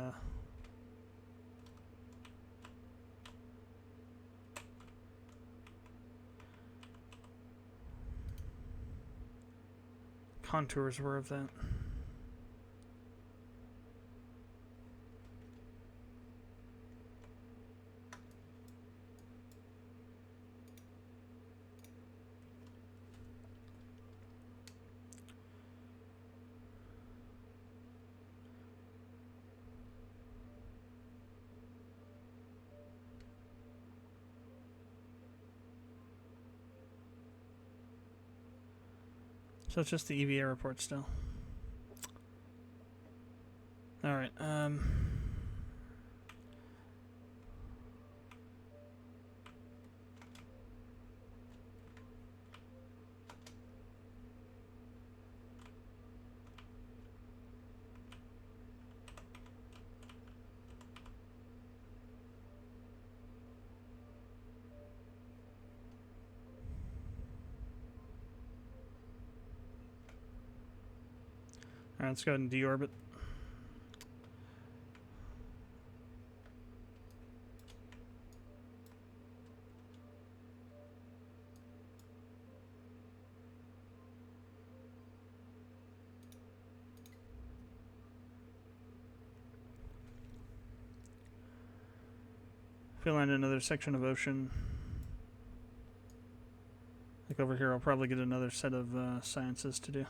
contours were of that? So it's just the EVA report still. Alright, Alright, let's go ahead and deorbit. If we land another section of ocean, like over here, I'll probably get another set of sciences to do.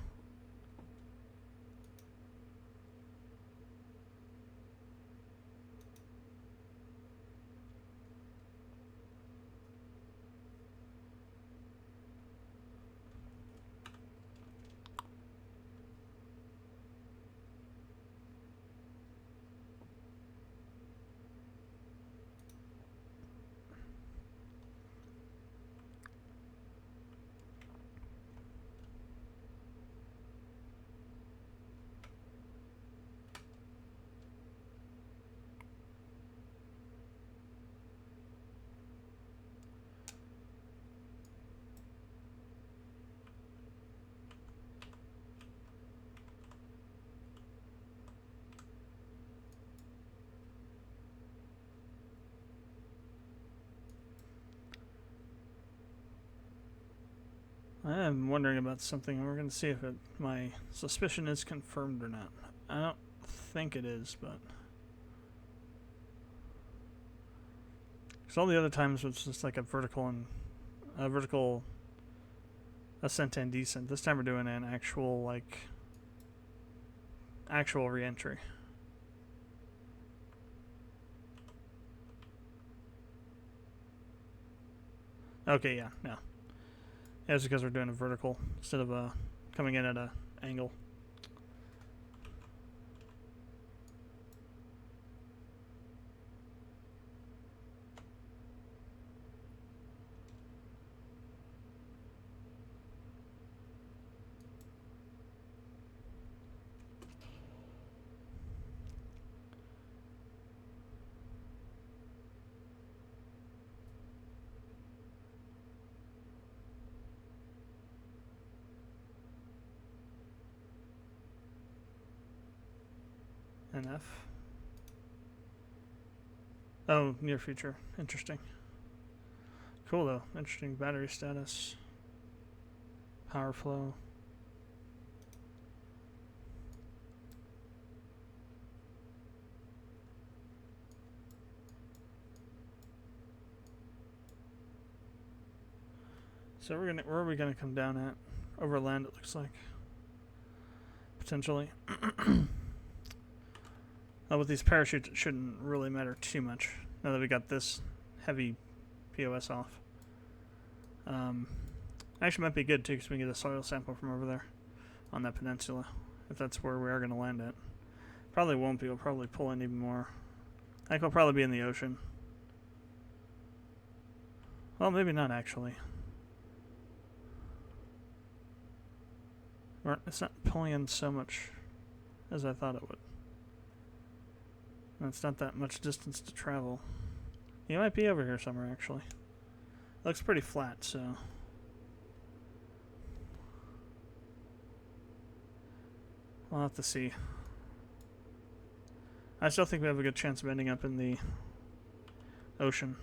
I am wondering about something. We're going to see if my suspicion is confirmed or not. I don't think it is, but... Because all the other times it's just like a vertical ascent and descent. This time we're doing an actual re-entry. Okay, yeah, no. Yeah, it's because we're doing a vertical instead of coming in at an angle. NF. Oh, near future. Interesting. Cool though. Interesting battery status. Power flow. So where are we gonna come down at? Over land, it looks like. Potentially. With these parachutes, it shouldn't really matter too much now that we got this heavy POS off. Actually might be good too because we can get a soil sample from over there on that peninsula, if that's where we are going to land at. Probably won't be. We'll probably pull in even more. I think we'll probably be in the ocean. Well, maybe not actually. It's not pulling in so much as I thought it would. And it's not that much distance to travel. You might be over here somewhere, actually. Looks pretty flat, so... We'll have to see. I still think we have a good chance of ending up in the ocean.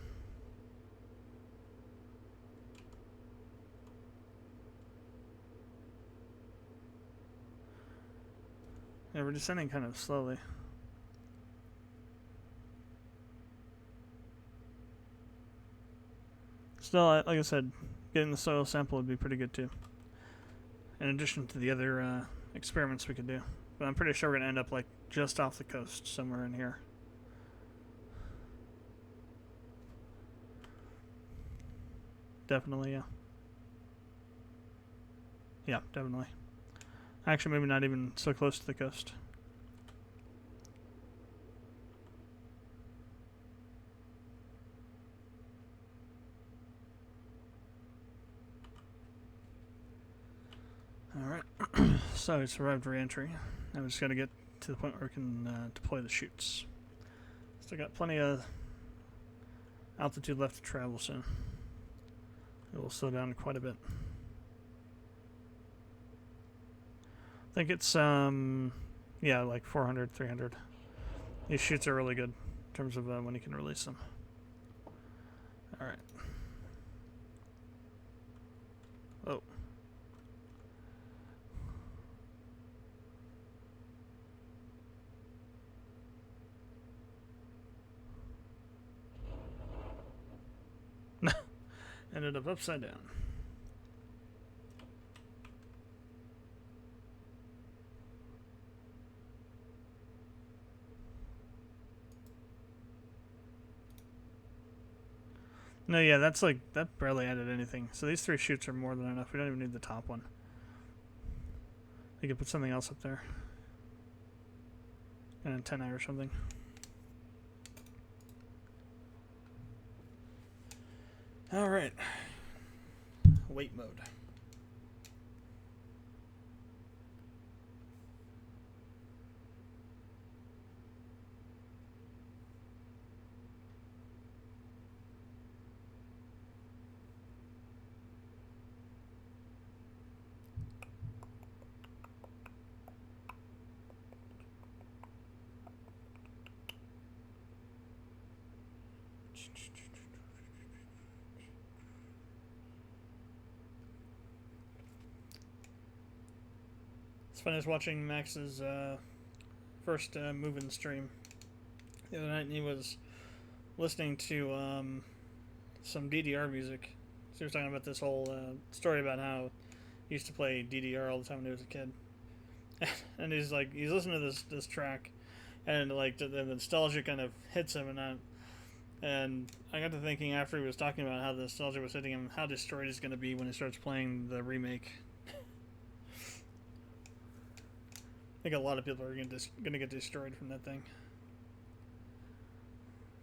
Yeah, we're descending kind of slowly. Still, like I said, getting the soil sample would be pretty good too. In addition to the other experiments we could do. But I'm pretty sure we're going to end up like just off the coast, somewhere in here. Definitely, yeah. Yeah, definitely. Actually, maybe not even so close to the coast. Alright, so we survived re-entry. Now we just got to get to the point where we can deploy the chutes. Still got plenty of altitude left to travel soon. It will slow down quite a bit. I think it's, yeah, like 400, 300. These chutes are really good in terms of when you can release them. Alright. Oh. Ended up upside down. No, yeah, that's like, that barely added anything. So these 3 chutes are more than enough. We don't even need the top one. You could put something else up there. An antenna or something. Alright. Wait mode. It's funny, I was watching Max's first move-in stream the other night, and he was listening to some DDR music. So he was talking about this whole story about how he used to play DDR all the time when he was a kid. And he's like, he's listening to this track, and like the nostalgia kind of hits him, and I got to thinking after he was talking about how the nostalgia was hitting him, how destroyed he's going to be when he starts playing the remake. I think a lot of people are going to get destroyed from that thing.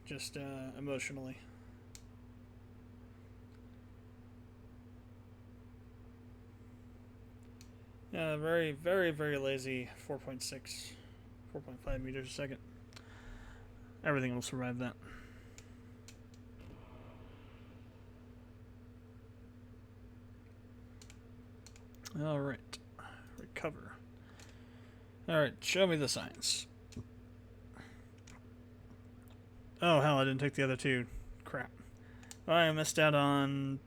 Just emotionally. Yeah, very, very, very lazy 4.6, 4.5 meters a second. Everything will survive that. Alright. Recover. Alright, show me the signs. Oh, hell, I didn't take the other 2. Crap. Well, I missed out on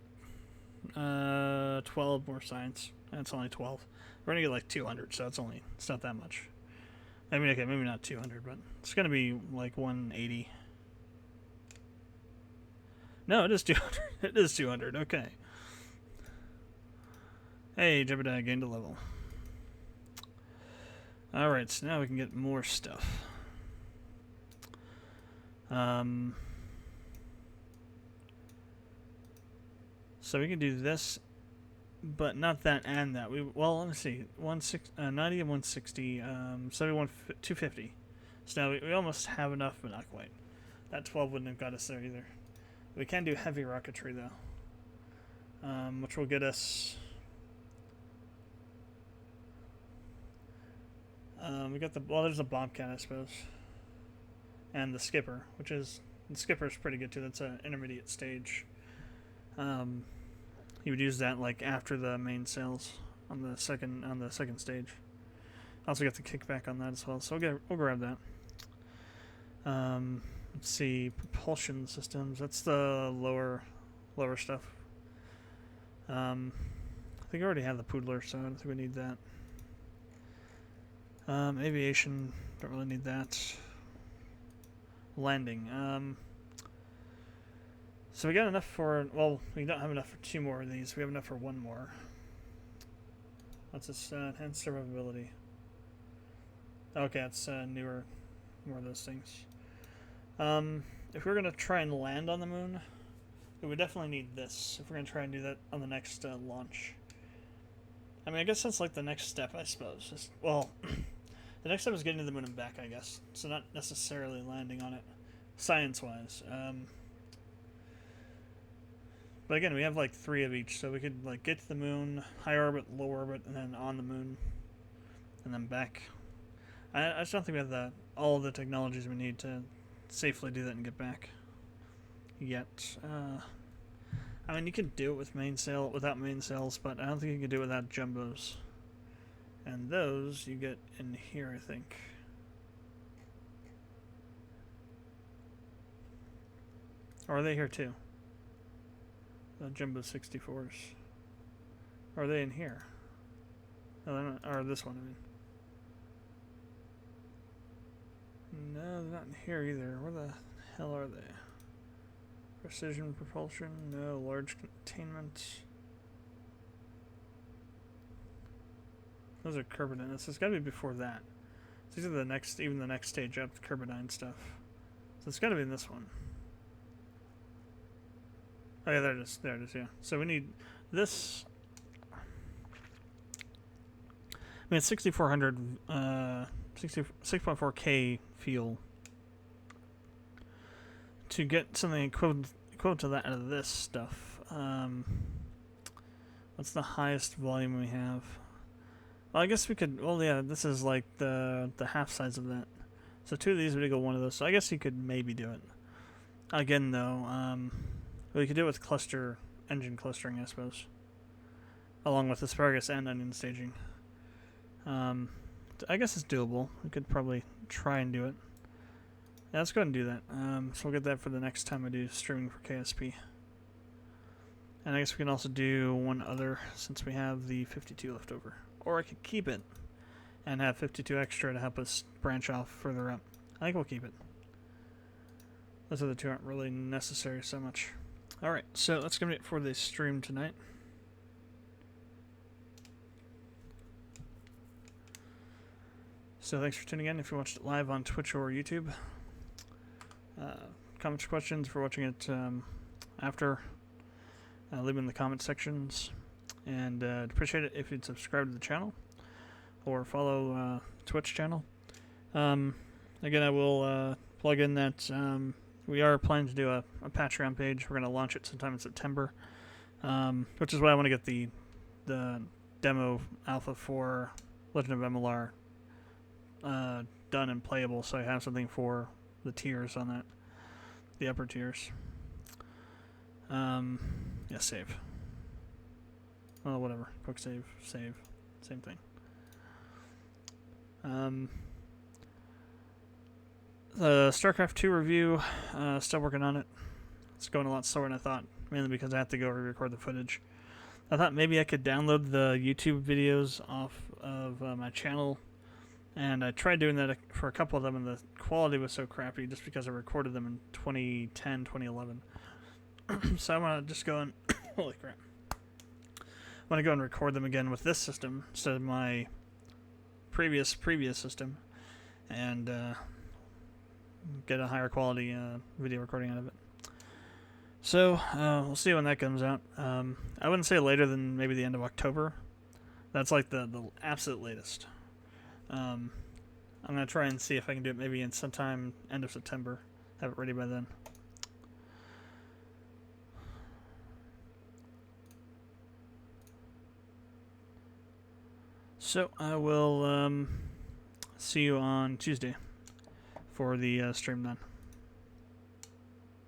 12 more signs. That's only 12. We're gonna get like 200, so it's not that much. I mean, okay, maybe not 200, but it's gonna be like 180. No, it is 200. It is 200, okay. Hey, Jebediah gained a level. Alright, so now we can get more stuff. So we can do this, but not that and that. Well, let me see. 90 and 160, 71, 250. So now we almost have enough, but not quite. That 12 wouldn't have got us there either. We can do heavy rocketry though, which will get us. We got there's the Bobcat, I suppose, and the Skipper, the Skipper's pretty good too. That's an intermediate stage. You would use that like after the main sails on the second stage. Also get the kickback on that as well, so we'll grab that. Let's see, propulsion systems. That's the lower stuff. I think I already have the Poodler, so I don't think we need that. Aviation, don't really need that. Landing. So we got enough for, well, we don't have enough for 2 more of these. We have enough for 1 more. What's this? Enhanced survivability. Okay, it's newer, more of those things. If we're going to try and land on the moon, we would definitely need this if we're going to try and do that on the next launch. I mean, I guess that's like the next step, I suppose. Well, the next step is getting to the moon and back, I guess. So not necessarily landing on it, science-wise. But again, we have like 3 of each, so we could like get to the moon, high orbit, low orbit, and then on the moon, and then back. I just don't think we have all the technologies we need to safely do that and get back yet. I mean, you could do it with without main sails, but I don't think you can do it without jumbos. And those you get in here, I think. Or are they here too? The Jumbo 64s. Or are they in here? No, they're not. Or this one, I mean. No, they're not in here either. Where the hell are they? Precision propulsion? No. Large containment. Those are Kerbal. So it's got to be before that. So these are even the next stage up, the Kerbal stuff. So it's got to be in this one. Oh yeah, there it is. There it is, yeah. So we need this. I mean, it's 6,400, 6.4K fuel. To get something equivalent to that out of this stuff. What's the highest volume we have? Well, I guess we could, well yeah, this is like the half size of that. So 2 of these would equal 1 of those. So I guess you could maybe do it. Again though, we could do it with engine clustering, I suppose. Along with asparagus and onion staging. I guess it's doable. We could probably try and do it. Yeah, let's go ahead and do that. So we'll get that for the next time I do streaming for KSP. And I guess we can also do 1 other since we have the 52 left over. Or I could keep it and have 52 extra to help us branch off further up. I think we'll keep it. Those other 2 aren't really necessary so much. Alright, so that's going to be it for the stream tonight. So thanks for tuning in if you watched it live on Twitch or YouTube. Comments, questions, for watching it after, leave them in the comment sections. And I'd appreciate it if you'd subscribe to the channel or follow Twitch channel. Again, I will plug in that we are planning to do a Patreon page. We're going to launch it sometime in September, which is why I want to get the demo alpha for Legend of MLR done and playable, so I have something for the tiers on that, the upper tiers. Yeah, save. Well, whatever. Quick save, same thing. The StarCraft 2 review, still working on it. It's going a lot slower than I thought, mainly because I have to go re-record the footage. I thought maybe I could download the YouTube videos off of my channel, and I tried doing that for a couple of them, and the quality was so crappy just because I recorded them in 2010, 2011. So I want to just go and holy crap. I want to go and record them again with this system instead of my previous system, and get a higher quality video recording out of it. So we'll see when that comes out. I wouldn't say later than maybe the end of October. That's like the absolute latest. I'm gonna try and see if I can do it maybe in sometime end of September. Have it ready by then. So I will see you on Tuesday for the stream then.